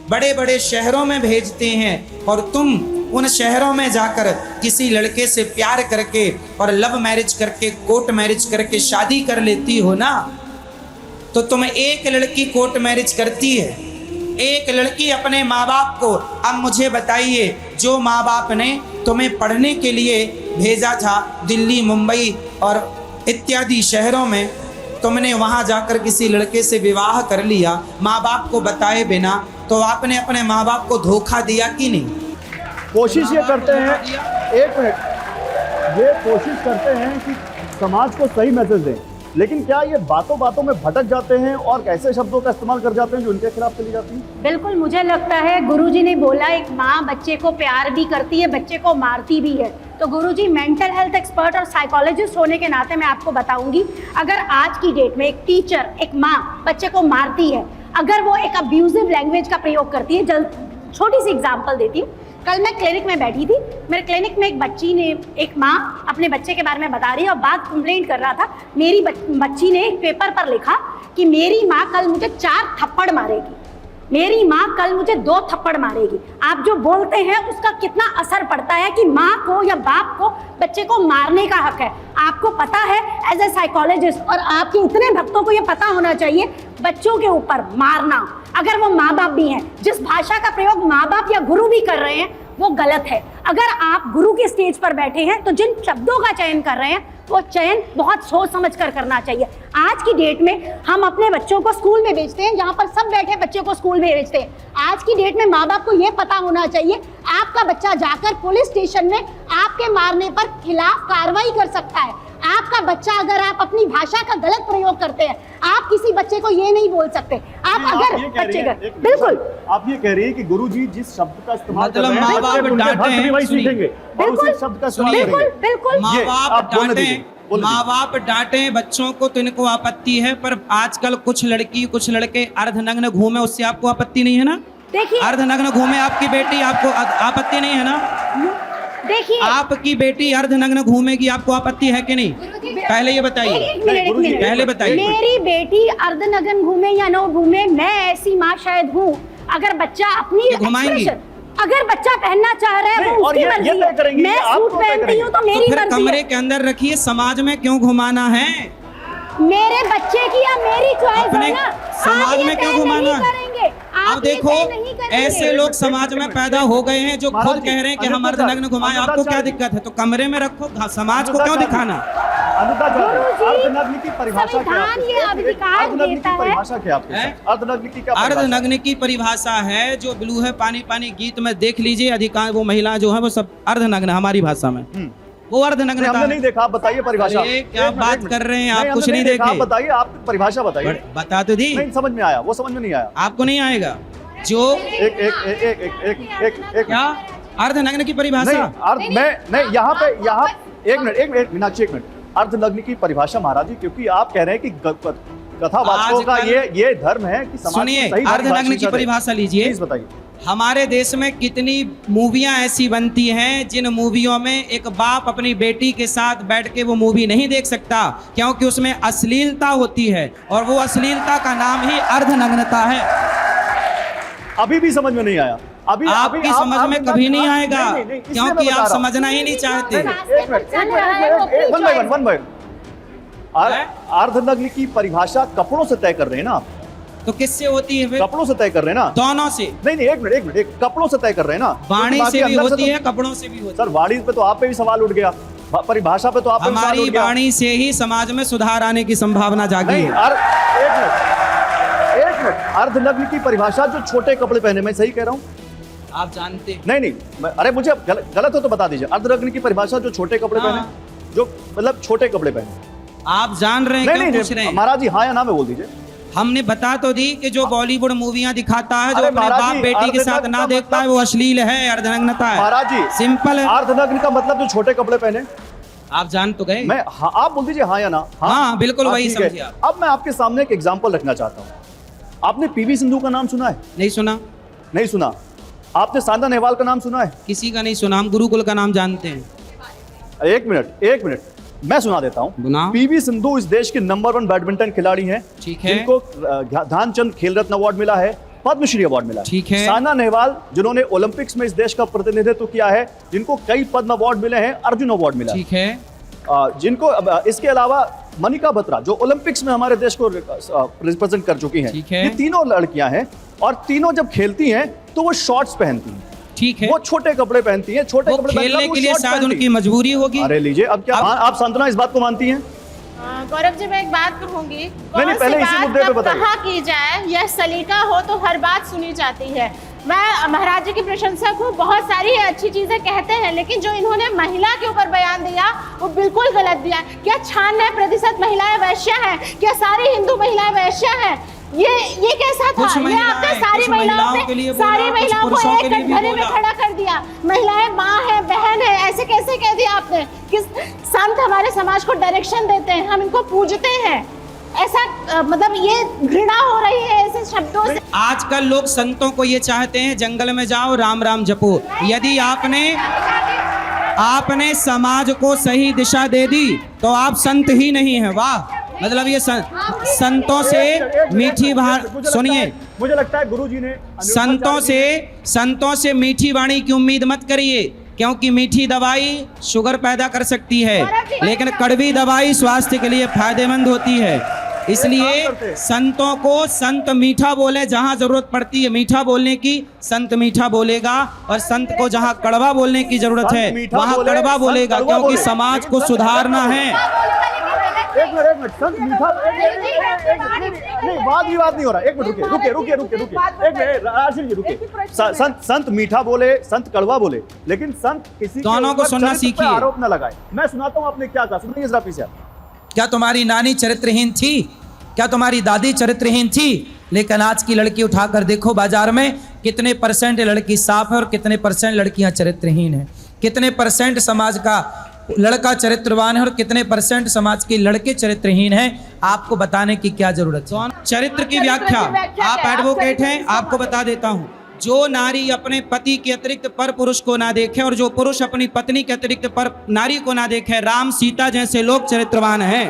बड़े बड़े शहरों में भेजते हैं और तुम उन शहरों में जाकर किसी लड़के से प्यार करके और लव मैरिज करके, कोर्ट मैरिज करके शादी कर लेती हो ना, तो तुम एक लड़की कोर्ट मैरिज करती है, एक लड़की अपने माँ बाप को। अब मुझे बताइए, जो माँ बाप ने तुम्हें पढ़ने के लिए भेजा था दिल्ली, मुंबई और इत्यादि शहरों में, तुमने वहाँ जाकर किसी लड़के से विवाह कर लिया माँ बाप को बताए बिना, तो आपने अपने माँ बाप को धोखा दिया कि नहीं? कोशिश ये करते हैं, एक मिनट, ये कोशिश करते हैं कि समाज को सही मैसेज दें, लेकिन क्या ये बातों बातों में भटक जाते हैं और ऐसे शब्दों का इस्तेमाल कर जाते हैं जो उनके खिलाफ चली जाती हैं? बिल्कुल, मुझे लगता है गुरुजी ने बोला एक माँ बच्चे को प्यार भी करती है, बच्चे को मारती भी है। तो गुरुजी मेंटल हेल्थ एक्सपर्ट और साइकोलॉजिस्ट होने के नाते मैं आपको बताऊंगी, अगर आज की डेट में एक टीचर, एक माँ बच्चे को मारती है, अगर वो एक अब्यूजिव लैंग्वेज का प्रयोग करती है, छोटी सी एग्जाम्पल देती हूँ। कल मैं क्लिनिक में बैठी थी, मेरे क्लिनिक में एक बच्ची ने, एक माँ अपने बच्चे के बारे में बता रही है और बात कंप्लेंट कर रहा था। मेरी बच्ची ने एक पेपर पर लिखा कि मेरी माँ कल मुझे 4 थप्पड़ मारेगी, मेरी माँ कल मुझे 2 थप्पड़ मारेगी। आप जो बोलते हैं उसका कितना असर पड़ता है कि माँ को या बाप को बच्चे को मारने का हक है। आपको पता है एज ए साइकोलॉजिस्ट, और आपके इतने भक्तों को ये पता होना चाहिए, बच्चों के ऊपर मारना, अगर वो माँ बाप भी हैं, जिस भाषा का प्रयोग माँ बाप या गुरु भी कर रहे हैं वो गलत है। अगर आप गुरु के स्टेज पर बैठे हैं तो जिन शब्दों का चयन कर रहे हैं वो चयन बहुत सोच समझ कर करना चाहिए। आज की डेट में हम अपने बच्चों को स्कूल में भेजते हैं, जहाँ पर सब बैठे बच्चे को स्कूल में भेजते हैं। आज की डेट में माँ बाप को ये पता होना चाहिए, आपका बच्चा जाकर पुलिस स्टेशन में आपके मारने पर खिलाफ कार्रवाई कर सकता है। आपका बच्चा, अगर आप अपनी भाषा का गलत प्रयोग करते हैं, आप किसी बच्चे को ये नहीं बोल सकते। आप अगर बच्चे का, बिल्कुल, आप ये कह रही है कि गुरुजी जिस शब्द का इस्तेमाल कर मतलब रहे हैं, माँ बाप बच्चे उनके डांटे भक्त भी वही सुनिए। सीखेंगे और बिल्कुल, उसी शब्द का इस्तेमाल बिल्कुल, करेंगे। बिल्कुल। माँ ये बाप आप बोलने डांटे, दीजिए, बोलने माँ बाप डांटे बच्चों को तो इनको आपत्ति है, पर आजकल कुछ लड़की कुछ लड़के अर्धनग्न घूमे, उससे आपको आपत्ति नहीं है ना? देखिए, अर्धनग्न घूमे आपकी बेटी, आपको आपत्ति नहीं है ना? देखिए, आपकी बेटी अर्धनग्न घूमेगी, आपको आपत्ति है कि नहीं? पहले ये बताइए, एक मिनट, पहले बताइए। मेरी बेटी अर्धनग्न घूमे या न घूमे, मैं ऐसी माँ शायद हूँ। अगर बच्चा अपनी ये घुमाएंगी? expression, अगर बच्चा पहनना चाह रहा है नहीं, वो और उसकी ये मर्जी तय करेंगी है। मैं कि आप सूट तो तय पहनती हूँ तो तो मेरी फिर मर्जी कमरे है। के अंदर रखिए, समाज में क्यों घुमाना है? मेरे बच्चे की या मेरी चॉइस अपने है ना, समाज आप ये में क्यों तय घुमाना नहीं है? करेंगे, आप अब ये देखो, तय नहीं करेंगे। ऐसे लोग समाज में पैदा हो गए हैं जो खुद कह रहे हैं कि हम अर्धनग्न घुमाएं, आपको क्या दिक्कत है? तो कमरे में रखो, समाज को क्यों दिखाना? अर्धनग्न की परिभाषा क्या है? संविधान ये अधिकार अर्धनग्न देता की है। परिभाषा क्या है आपके हैं? साथ? अर्धनग्न की क्या परिभाषा है? अर्धनग्न की परिभाषा है, जो ब्लू है पानी पानी गीत में देख लीजिए, अधिकांश वो महिला जो है वो सब अर्धनग्न हमारी भाषा में, वो नहीं, अर्धनग्न हमने नहीं देखा, आप बताइए परिभाषा। अरे, क्या एक मिनट, बात एक मिनट। कर रहे हैं आप? नहीं, कुछ हमने नहीं देखा, देखे। आप बताइए, आप परिभाषा बताइए। बता तो दी, नहीं समझ में आया, वो समझ में नहीं आया। आपको नहीं आएगा? जो एक एक एक एक एक एक एक क्या अर्धनग्न की नहीं, परिभाषा? मैं नहीं यहाँ पे एक मिनट मीनाक्षी, एक मिनट अर्धनग्न की परिभाषा महाराज जी, क्योंकि आप कह रहे हैं कि कथावाचकों का ये धर्म है कि समाज सुनिए, को सही अर्धनग्न की परिभाषा लीजिए। प्लीज बताइए। हमारे देश में कितनी मूवियां ऐसी बनती हैं जिन मूवियों में एक बाप अपनी बेटी के साथ बैठ के वो मूवी नहीं देख सकता, क्योंकि उसमें अश्लीलता होती है, और वो अश्लीलता का नाम ही अर्धनग्नता है। अभी भी समझ में नहीं आया। अभी आपकी समझ में कभी नहीं आएगा, क्योंकि आप समझना ही नहीं चाहते। एक मिनट, वन बाय वन। अर्धनग्न की परिभाषा कपड़ों से तय कर रहे हैं ना आप? तो किससे होती है फिर? कपड़ों से तय कर रहे हैं ना? दोनों से। नहीं, एक मिनट, कपड़ों से तय कर रहे हैं ना? वाणी से भी होती है, कपड़ों से भी होती है। सर, वाणी पे तो आप पे भी सवाल उठ गया, परिभाषा पे तो आप पे भी सवाल उठ गया। हमारी वाणी से ही समाज में सुधार आने की संभावना जागी है। एक मिनट, अर्धनग्न की परिभाषा जो छोटे कपड़े पहने, मैं सही कह रहा हूँ? आप जानते नहीं, अरे मुझे गलत हो तो बता दीजिए। अर्धनग्न की परिभाषा जो छोटे कपड़े पहने, जो मतलब छोटे कपड़े पहने, आप जान रहे हैं? पूछ रहे हैं महाराज जी, हाँ या ना में बोल दीजिए। हमने बता तो दी कि जो बॉलीवुड मूवियां दिखाता है, जो अपने बाप बेटी के साथ ना देखता है, वो अश्लील है, अर्धनग्नता है। महाराज जी, सिंपल है। अर्धनग्न का मतलब जो छोटे कपड़े पहने, आप जान तो गए। मैं हाँ, आप बोल दीजिए हाँ या ना। हाँ, बिल्कुल वही समझिए आप। अब मैं आपके सामने एक एग्जांपल रखना चाहता हूँ। आपने पीवी सिंधु का नाम सुना है? नहीं सुना। नहीं सुना। आपने साइना नेहवाल का नाम सुना है? किसी का नहीं सुना। हम गुरुकुल का नाम जानते हैं। एक मिनट, मैं सुना देता हूँ। पीवी सिंधु इस देश के नंबर 1 बैडमिंटन खिलाड़ी हैं, ठीक है, जिनको ध्यानचंद खेल रत्न अवार्ड मिला है, पद्मश्री अवार्ड मिला है, ठीक है। साइना नेहवाल जिन्होंने ओलंपिक्स में इस देश का प्रतिनिधित्व किया है, जिनको कई पद्म अवार्ड मिले हैं, अर्जुन अवार्ड मिला, ठीक है, जिनको इसके अलावा मनिका बत्रा जो ओलंपिक्स में हमारे देश को रिप्रेजेंट कर चुकी हैं, ये तीनों लड़कियां हैं, और तीनों जब खेलती हैं तो वो शॉर्ट्स पहनती हैं, ठीक है, वो छोटे कपड़े पहनती हैं, छोटे कपड़े खेलने के लिए शायद उनकी मजबूरी होगी। अरे लीजिए, अब क्या आप सांत्वना इस बात को मानती हैं? गौरव जी, मैं एक बात कहूंगी, नहीं, पहले इसी मुद्दे पे बताइए। कहाँ की जाए, यह सलीका हो तो हर बात सुनी जाती है। मैं महाराज जी की प्रशंसक हूँ, बहुत सारी अच्छी चीजें कहते हैं, लेकिन जो इन्होंने महिला के ऊपर बयान दिया वो बिल्कुल गलत दिया। क्या 96% महिलाएं वैश्या हैं? क्या सारी हिंदू महिलाएं वैश्या हैं? ये कैसा था? ये आपने सारी महिलाओं को एक कटघरे में खड़ा कर दिया। महिलाएं माँ है, बहन है, ऐसे कैसे कह दिया आपने? किस संत हमारे समाज को डायरेक्शन देते हैं, हम इनको पूजते हैं, ऐसा मतलब ये घृणा हो रही है ऐसे शब्दों से। आजकल लोग संतों को ये चाहते हैं, जंगल में जाओ राम राम जपो। यदि आपने समाज को सही दिशा दे दी तो आप संत ही नहीं है। वाह, मतलब ये संतों से मीठी सुनिए, मुझे लगता है गुरुजी ने संतों से मीठी वाणी की उम्मीद मत करिए, क्योंकि मीठी दवाई शुगर पैदा कर सकती है, लेकिन कड़वी दवाई स्वास्थ्य के लिए फायदेमंद होती है। इसलिए संतों को संत मीठा बोले, जहां जरूरत पड़ती है मीठा बोलने की, संत मीठा बोलेगा, और संत को जहां कड़वा बोलने की जरूरत है वहां कड़वा बोलेगा, क्योंकि समाज को सुधारना है। एक मिनट, संत मीठा नहीं, वाद विवाद नहीं हो रहा। एक मिनट रुकिए, एक मिनट राशिद जी रुकिए। संत मीठा बोले, संत कड़वा बोले, लेकिन संत किसी दोनों को सुनना सीखिए, आरोप न लगाए। मैं सुनाता हूँ आपने क्या कहा, सुनिए जरा पीछे। क्या तुम्हारी नानी चरित्रहीन थी? क्या तुम्हारी दादी चरित्रहीन थी? लेकिन आज की लड़की उठाकर देखो बाजार में, कितने % लड़की साफ है और कितने % लड़कियां चरित्रहीन है, कितने % समाज का लड़का चरित्रवान है और कितने % समाज के लड़के चरित्रहीन हैं। आपको बताने की क्या जरूरत है? चरित्र की व्याख्या, आप एडवोकेट हैं, आपको बता देता हूं। जो नारी अपने पति के अतिरिक्त पर पुरुष को ना देखे और जो पुरुष अपनी पत्नी के अतिरिक्त पर नारी को ना देखे, राम सीता जैसे लोग चरित्रवान हैं।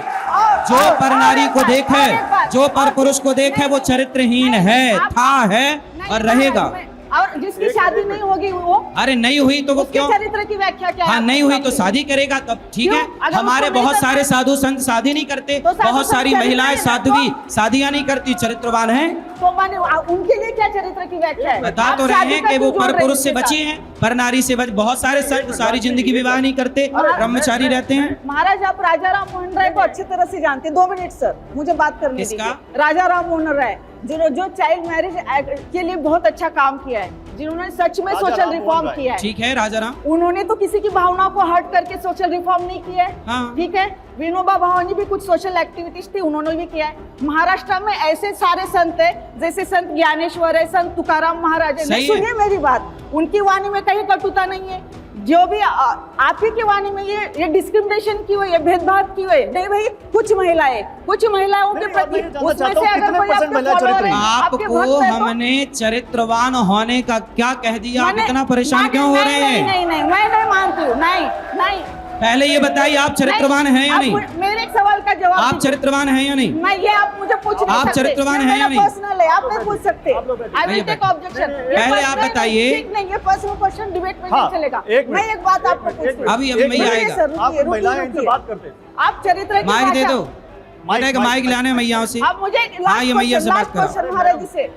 जो पर नारी को देखे, जो पर पुरुष को देखे, वो चरित्रहीन है, था, है और रहेगा। और जिसकी शादी नहीं होगी वो, अरे नहीं हुई तो वो क्यों? चरित्र की व्याख्या क्या है? हाँ, नहीं हुई तो शादी करेगा तब ठीक है। हमारे बहुत सारे साधु संत शादी नहीं करते, बहुत सारी महिलाएं साध्वी शादियां नहीं करती, चरित्रवान हैं। तो माने उनके लिए क्या चरित्र की व्याख्या है? बता तो रहे हैं कि वो पर पुरुष से बचे हैं, पर नारी से बच। बहुत सारे संत सारी जिंदगी विवाह नहीं करते, ब्रह्मचारी रहते हैं। महाराज, आप राजा राम मोहन राय को अच्छी तरह से जानते हैं। 2 मिनट सर, मुझे बात करने दीजिए। राजा राम मोहन राय जो चाइल्ड मैरिज एक्ट के लिए बहुत अच्छा काम किया है, जिन्होंने सच में सोशल रिफॉर्म किया है। ठीक है, राजा राम, उन्होंने तो किसी की भावनाओं को हर्ट करके सोशल रिफॉर्म नहीं किया है। हाँ। ठीक है, विनोबा भावे भी कुछ सोशल एक्टिविटीज थी, उन्होंने भी किया है। महाराष्ट्र में ऐसे सारे संत है, जैसे संत ज्ञानेश्वर है, संत तुकाराम महाराज है। सुनिए मेरी बात, उनकी वाणी में कहीं कटुता नहीं है, जो भी आप ही की वाणी में ये डिस्क्रिमिनेशन की हुई है, भेदभाव की हुई है। नहीं भाई, कुछ महिलाओं के प्रति उसमें से अगर कोई आपके follower है, आपके आपको भक्त है तो- हमने चरित्रवान होने का क्या कह दिया? आप इतना परेशान क्यों हो रहे हैं? नहीं, मैं नहीं मानती हूँ। नहीं पहले ये बताइए, आप चरित्रवान हैं या नहीं? मेरे एक सवाल का जवाब आप दीजिए। चरित्रवान हैं या नहीं? मैं ये आप मुझे पूछ नहीं आप सकते। चरित्रवान ये हैं या मेरा नहीं? पर्सनल है, आप नहीं पूछ सकते। I will take objection. पहले आप बताइए। ठीक नहीं, ये पर्सनल क्वेश्चन डिबेट में हाँ, नहीं चलेगा। एक मिनट, मैं एक बात आपको पूछती हूँ। अभी एक मैं मिनट, आएगा। आप महिलाएं इनसे बात करते हैं। आप चरित्र की माइक दे भाषा- दो, माइक लाने मैयाओं से। आप मुझे हाँ, ये मैया से बात करो। महाराज जी से।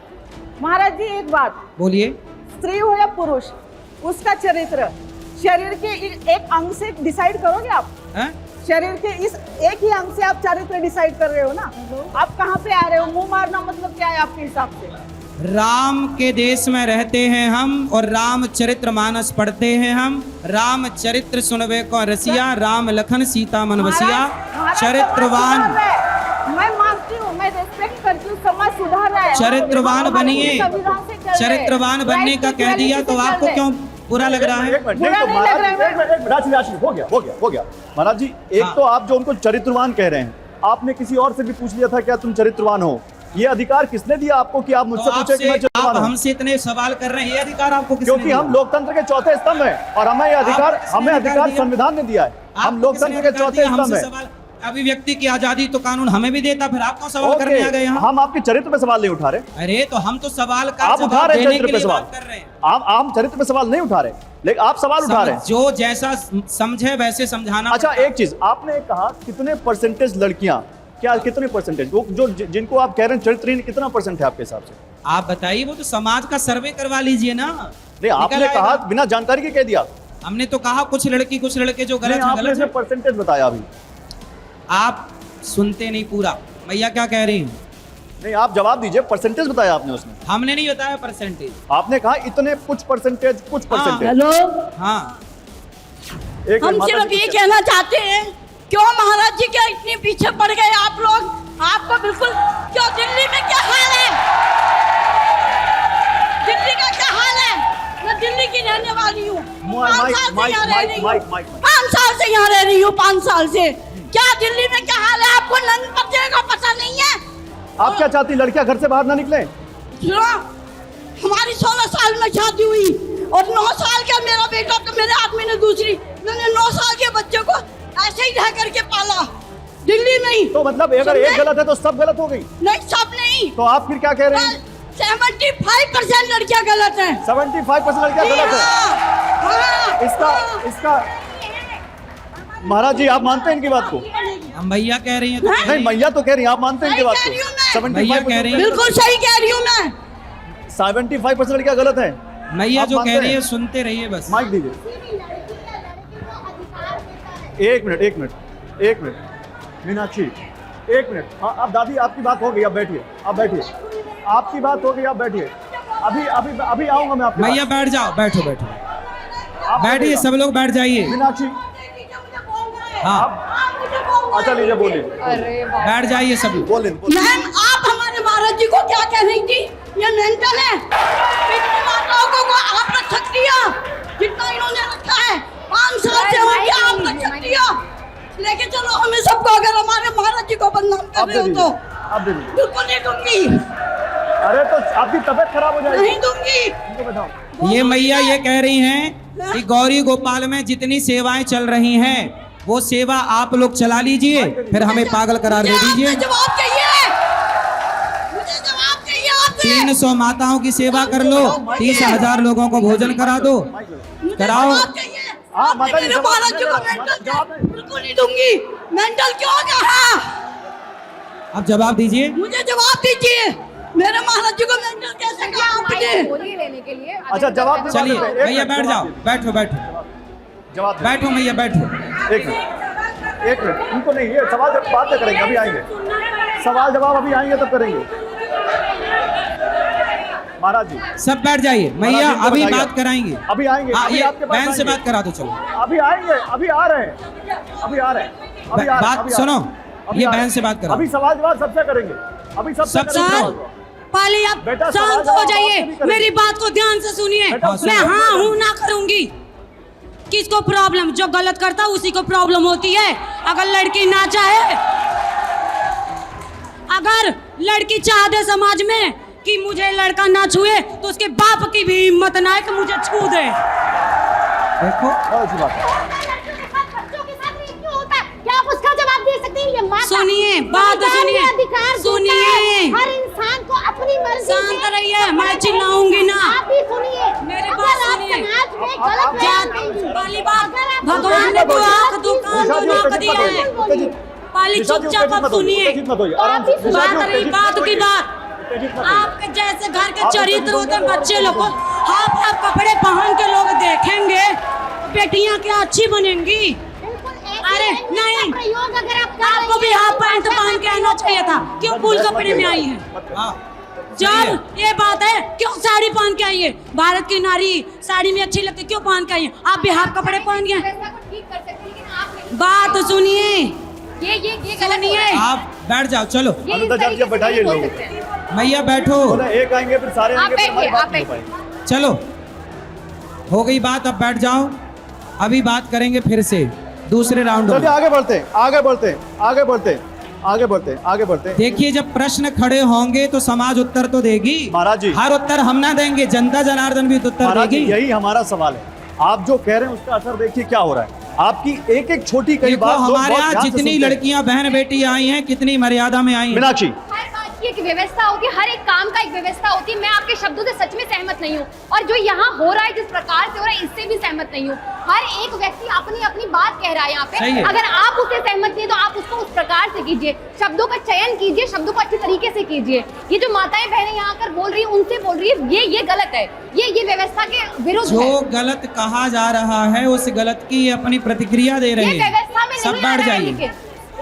महाराज जी एक बात, बोलिए। स्त्री हो या पुरुष, उसका चरित्र शरीर के एक अंग से डिसाइड करोगे आप? हैं? शरीर के इस एक ही अंग से आप चरित्र डिसाइड कर रहे हो ना? आप कहाँ पे आ रहे हो? मुंह मारना मतलब क्या है आपके हिसाब से? राम के देश में रहते हैं हम और राम चरित्र मानस पढ़ते हैं हम। राम चरित्र सुनवे को रसिया, राम लखन सीता मन बसिया। महाराज, चरित्रवान, समाज सुधार रहा है। मैं मानती हूँ, मैं रेस्पेक्ट करती हूँ, समाज सुधार रहा है। चरित्रवान हमारे बनिए। संविधान से चल रहे हैं। चरित्रवान बनने का कह दिया तो आपको क्यों बुरा लग रहा है? एक मिनट, बुरा नहीं तो नहीं लग महाराज रहा है। एक मिनट, राशि हो गया महाराज जी। एक हाँ। तो आप जो उनको चरित्रवान कह रहे हैं, आपने किसी और से भी पूछ लिया था क्या तुम चरित्रवान हो? ये अधिकार किसने दिया आपको कि आप मुझसे तो पूछे कि मैं आप चरित्रवान हूं? हमसे इतने सवाल कर रहे हैं, ये अधिकार आपको किसने क्योंकि दिया? हम लोकतंत्र के चौथे स्तंभ हैं और हमें ये अधिकार किसने हमें अधिकार अधिकार दिया? संविधान ने दिया है। हम आपको लोकतंत्र किसने के अधिकार चौथे दिया स्तंभ हमसे हैं। सवाल? अभिव्यक्ति की आजादी तो कानून हमें भी देता, फिर आप क्यों सवाल करने आ गए यहाँ? हम आपके चरित्र पे सवाल नहीं उठा रहे। अरे तो हम तो सवाल का आप उठा जवाब रहे हैं देने चरित्र के पे लिए सवाल। बात कर रहे हैं। आप चरित्र पे सवाल नहीं उठा रहे, लेकिन आप सवाल उठा रहे हैं। जो जैसा समझे वैसे समझाना। अच्छा, एक चीज आपने कहा कितने परसेंटेज लड़कियां, क्या कितने परसेंटेज जो जिनको आप कह रहे हैं चरित्रहीन, कितना परसेंट है आपके हिसाब से? आप बताइए, वो तो समाज का सर्वे करवा लीजिए ना। नहीं, आपने कहा बिना जानकारी के कह दिया। हमने तो कहा कुछ लड़की कुछ लड़के जो गलत नहीं, है आपने गलत है। परसेंटेज बताया अभी। आप सुनते नहीं पूरा। भैया क्या कह रही हैं? नहीं, आप जवाब दीजिए, परसेंटेज बताया आपने उसमें। हमने नहीं बताया परसेंटेज। आपने कहा इतने कुछ परसेंटेज हेलो, हाँ, एक हम मिनट, सिर्फ माता जी ये कुछ- कहना चाहते हैं, क्यों महाराज जी क्या इतने पीछे पड़ गए आप लोग? आपको बिल्कुल क्यों? दिल्ली में क्या हाल है? दिल्ली का क्या हाल है? मैं दिल्ली की रहने वाली हूँ, 5 साल से यहाँ रह रही हूँ। 5 साल से यहाँ रह रही हूँ, 5 साल से। क्या दिल्ली में क्या हाल है? आपको नंद पते का पता नहीं है? आप क्या चाहती, लड़कियां घर से बाहर ना निकले? सुनो, हमारी 16 साल में शादी हुई और 9 साल का मेरा बेटा, तो मेरे आदमी ने दूसरी, मैंने 9 साल के बच्चे को ऐसे ही रह करके पाला। दिल्ली नहीं तो मतलब अगर एक गलत है तो सब गलत हो गई? नहीं, सब नहीं। तो आप फिर क्या कह रहे हैं? 75% लड़कियां गलत हैं। 75% लड़कियां गलत है। हाँ, इसका महाराज जी, आप मानते हैं इनकी बात को? हम भैया कह रही हैं तो नहीं, मैया तो कह रही है, आप मानते हैं इनकी बात सही कह रही हूँ मैं। को? भैया कह रही हैं। बिल्कुल सही कह रही हूँ मैं। 75% लड़कियां गलत है। भैया आप जो मानते कह रही हैं? है सुनते रहिए बस। माइक दीजिए। एक मिनट मीनाक्षी, एक मिनट। हाँ, अब दादी आपकी बात हो गई, अब बैठिए, आपकी बात हो गई, आप बैठिए। अभी आऊंगा मैं आपके भैया बैठ जाओ, बैठो पास। बैठिए, सब लोग बैठ जाइए। मीनाक्षी, हाँ, अच्छा लीजिए, बोल लीजिए, अरे बाप बैठ जाइए सब लोग। बोल लीजिए। मैम, आप हमारे महाराज जी को क्या कह रही थी? ये मेंटल है। इतनी माताओं को आप रख सकती हो जितना इन्होंने रखा है। 5 साल से हो गया, आप रख सकती हो। लेके चलो हमें सबको, अगर हमारे महाराज जी को बदनाम कर रहे हो तो। आप दे दीजिए। बिल्कुल नहीं दूंगी, अरे तो आपकी तबीयत खराब हो जाएगी। नहीं दूंगी। इनको बताओ। ये मैया ये कह रही हैं कि गौरी गोपाल में जितनी सेवाएं चल रही हैं वो सेवा आप लोग चला लीजिए, फिर हमें पागल करार दे दीजिए। मुझे जवाब चाहिए, मुझे जवाब चाहिए आपसे। 300 माताओं की सेवा कर लो, 30,000 लोगों को भोजन करा दो, मुझे कराओ। जवाब चाहिए। हाँ, आपने माता जी, मेरे जवाब महाराज जी को दीजिए, मेंटल जवाब दीजिए। बिल्कुल नहीं दूंगी। मेंटल क्यों कहा? अब जवाब दीजिए। मुझे जवाब दीजिए, मेरे महाराज जी को मेंटल कैसे कहा आपने? गोली लेने के लिए अच्छा, जवाब दे- चलिए एक भैया मिनट, बैठ जवाब जाओ, दीजिए। बैठो जवाब दे। बैठो भैया बैठो। एक मिनट, उनको नहीं, ये सवाल जब बात तो करेंगे, अभी आएंगे सवाल जवाब, अभी आएंगे तब करेंगे। महाराज जी, सब बैठ जाइए, मैया महाराज जी को अभी बताइए। बात कराएंगे। अभी आएंगे, हाँ, अभी ये आपके पास बहन से आएंगे। बात करा दो, चलो। अभी आएंगे, अभी आ रहे हैं। बात सुनो, ये बहन से बात करो। अभी सवाल जवाब सबसे करेंगे, अभी सबसे सबसे करेंगे करो। सवाल जवाब। पहले आप बेटा, शांत सवाल हो जवाब जाइए, आपसे भी करेंगे। मेरी बात को ध्यान से सुनिए। बेटा, मैं सुनो। हाँ हूँ ना करूंगी किसको प्रॉब्लम, जो गलत करता है उसी को प्रॉब्लम होती है। अगर लड़की ना चाहे, अगर लड़की चाह दे समाज में कि मुझे लड़का ना छुए, तो उसके बाप की भी हिम्मत ना है कि मुझे छू दे। देखो बहुत अच्छी बात है। बच्चों के साथ ये क्यों होता है? क्या आप उसका जवाब दे सकते हैं? ये माता सुनिए, बात सुनिए, अधिकार सुनिए। हर इंसान को अपनी मर्जी शांत से- रहिए, मैं चिल्लाऊंगी ना। आप भी सुनिए, मेरी अगर बात आप सुनिए। समाज में गलत बयान देंगी, पहली बात, अगर आप भगवान ने तो आँख दुकान निशा जी, बना उत्तेजित दिया मत होइए, है। उत्तेजित। पहले निशा जी, चुपचाप उत्तेजित आप मत होइए, सुनिए। उत्तेजित मत होइए, आराम से। निशा जी, बात रही उत्तेजित बात मत की होइए। बात, उत्तेजित मत होइए। आपके जैसे घर के आप चरित्र होते हैं, उत्तेजित बच्चे लोग को हाफ कपड़े पहन के लोग देखेंगे, बेटियां क्या अच्छी बनेंगी। बिल्कुल ऐसे अरे ही नहीं, प्रयोग अगर आप कर आपको रही भी हैं, हाफ तो पैंट अच्छा पहन के आना चाहिए था, क्यों फुल कपड़े में आई है। हाँ जब ये बात है, क्यों साड़ी पहन के आई है? भारत की नारी साड़ी में अच्छी लगती है, क्यों पहन के आई है? आप भी हाफ कपड़े पहन गए। व्यवस्था को ठीक कर सकते हैं, लेकिन आप नहीं। बात सुनिए, ये गलत हो सुनिए। रहा है। आप बैठ जाओ, चलो ये इस अनुराधा जी, तरीके अब से बैठाइए नहीं बोल लोगों सकते हैं। मैया बैठो, बोले एक आएंगे फिर सारे आप आएंगे, फिर हमारी बैठिए, बात आप नहीं हो पाएगी। चलो हो गई बात, अब बैठ जाओ। अभी बात करेंगे फिर से दूसरे राउंड चलिए में। आगे बढ़ते हैं, आगे बढ़ते हैं, आगे बढ़ते हैं, आगे बढ़ते हैं, आगे बढ़ते हैं। देखिए, जब प्रश्न खड़े होंगे तो समाज उत्तर तो देगी। महाराज जी। हर उत्तर हम ना देंगे, जनता जनार्दन भी उत्तर महाराज जी, देगी। यही हमारा सवाल है। आप जो कह रहे हैं उसका असर देखिए क्या हो रहा है। आपकी एक एक छोटी कई देखो, बात लोग हमारे बहुत यहाँ ध्यान से जितनी सुनते हैं। लड़कियां बहन बेटी आई हैं, कितनी मर्यादा में आई हैं। मीनाक्षी, हर बात की एक व्यवस्था होती है, हर एक काम का एक व्यवस्था होती है। मैं आपके शब्दों से सच में सहमत नहीं हूँ, और जो यहाँ हो रहा है, जिस प्रकार से हो रहा है, इससे भी सहमत नहीं हूँ। हर एक व्यक्ति अपनी अपनी बात कह रहा है यहाँ सही पे। है। अगर आप उससे सहमत नहीं है, तो आप उसको उस प्रकार से कीजिए, शब्दों का चयन कीजिए, शब्दों को अच्छी तरीके से कीजिए। ये जो माताएं बहनें यहाँ आकर बोल रही है, उनसे बोल रही है, ये गलत है, ये व्यवस्था के विरुद्ध जो है। गलत कहा जा रहा है, उस गलत की अपनी प्रतिक्रिया दे ये रहे व्यवस्था में हैं। सब नहीं आ बैठ रहा है, जाइए। लेकिन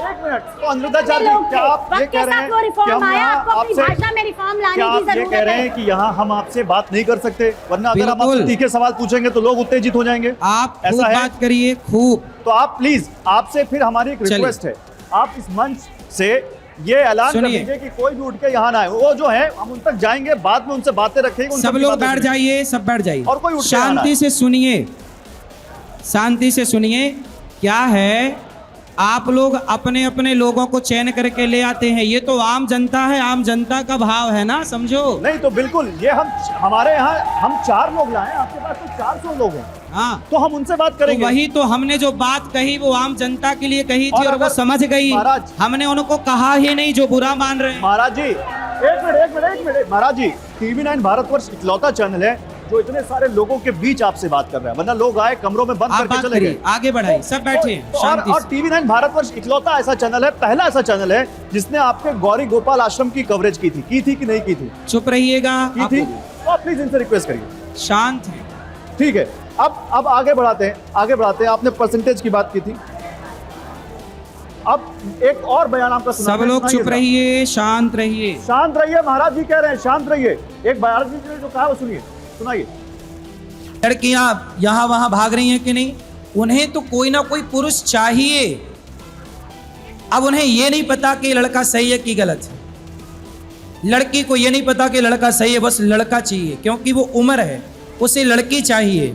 एक मिनट, तो अनुराधाचार्य जी, क्या आप ये वक्त कह के रहे साथ हैं वो कि रिफॉर्म हम आया, यहाँ आपको अपनी आपसे भाषा में रिफॉर्म लाने क्या की आप ये जरूरत कह रहे हैं है। कि यहाँ हम आपसे बात नहीं कर सकते, वरना अगर हम बिल्कुल। आपसे तीखे सवाल पूछेंगे तो लोग उत्तेजित हो जाएंगे? आप खूब ऐसा है? बात करिए, खूब। तो आप प्लीज, आपसे फिर हमारी एक चलिए। रिक्वेस्ट है, आप इस मंच से ये ऐलान कर सुनिए। दीजिए कि कोई भी उठ के यहाँ ना आए। वो जो है हम उन तक जाएंगे, बाद में उनसे बातें रखेंगे, उन सब सबकी लोग बातें बैठ सुनेंगे। जाइए, सब बैठ जाइए। और कोई उठ के आना शांति है। से सुनिए, शांति से सुनिए। क्या है, आप लोग अपने अपने लोगों को चयन करके ले आते हैं, ये तो आम जनता है, आम जनता का भाव है ना, समझो। नहीं तो बिल्कुल, ये हम हमारे यहाँ हम 4 लोग लाए, आपके पास तो 400 लोग हैं, हाँ, तो हम उनसे बात तो करेंगे। वही तो हमने जो बात कही वो आम जनता के लिए कही थी, और और वो अगर- समझ गई। महाराज। हमने उनको कहा ही नहीं जो बुरा मान रहे हैं। महाराज जी, एक मिनट, महाराज जी, TV9 भारतवर्ष इकलौता चैनल है जो इतने सारे लोगों के बीच आपसे बात कर रहा है, वरना लोग आए कमरों में बंद आप करके बात चले गए। करिए, आगे बढ़ाइए, सब बैठे तो शांति और से। TV9 भारतवर्ष इकलौता ऐसा चैनल है, पहला ऐसा चैनल है जिसने आपके गौरी गोपाल आश्रम की कवरेज की थी कि नहीं की थी? चुप रहिएगा, की आप थी। तो आप प्लीज इनसे रिक्वेस्ट करिए। शांत हैं। ठीक है, अब आगे बढ़ाते हैं, आगे बढ़ाते हैं। आपने परसेंटेज की बात की थी, अब एक और बयान आपका सुनाते सब हैं, लोग सुनाइए चुप जरा। रहिए, शांत रहिए। शांत रहिए, महाराज जी कह रहे हैं शांत रहिए। एक महाराज जी ने जो कहा वो सुनिए, सुनाइए। लड़कियां यहाँ वहां भाग रही हैं कि नहीं, उन्हें तो कोई ना कोई पुरुष चाहिए। अब उन्हें ये नहीं पता कि लड़का सही है कि गलत है, लड़की को ये नहीं पता कि लड़का सही है, बस लड़का चाहिए क्योंकि वो उम्र है, उसे लड़की चाहिए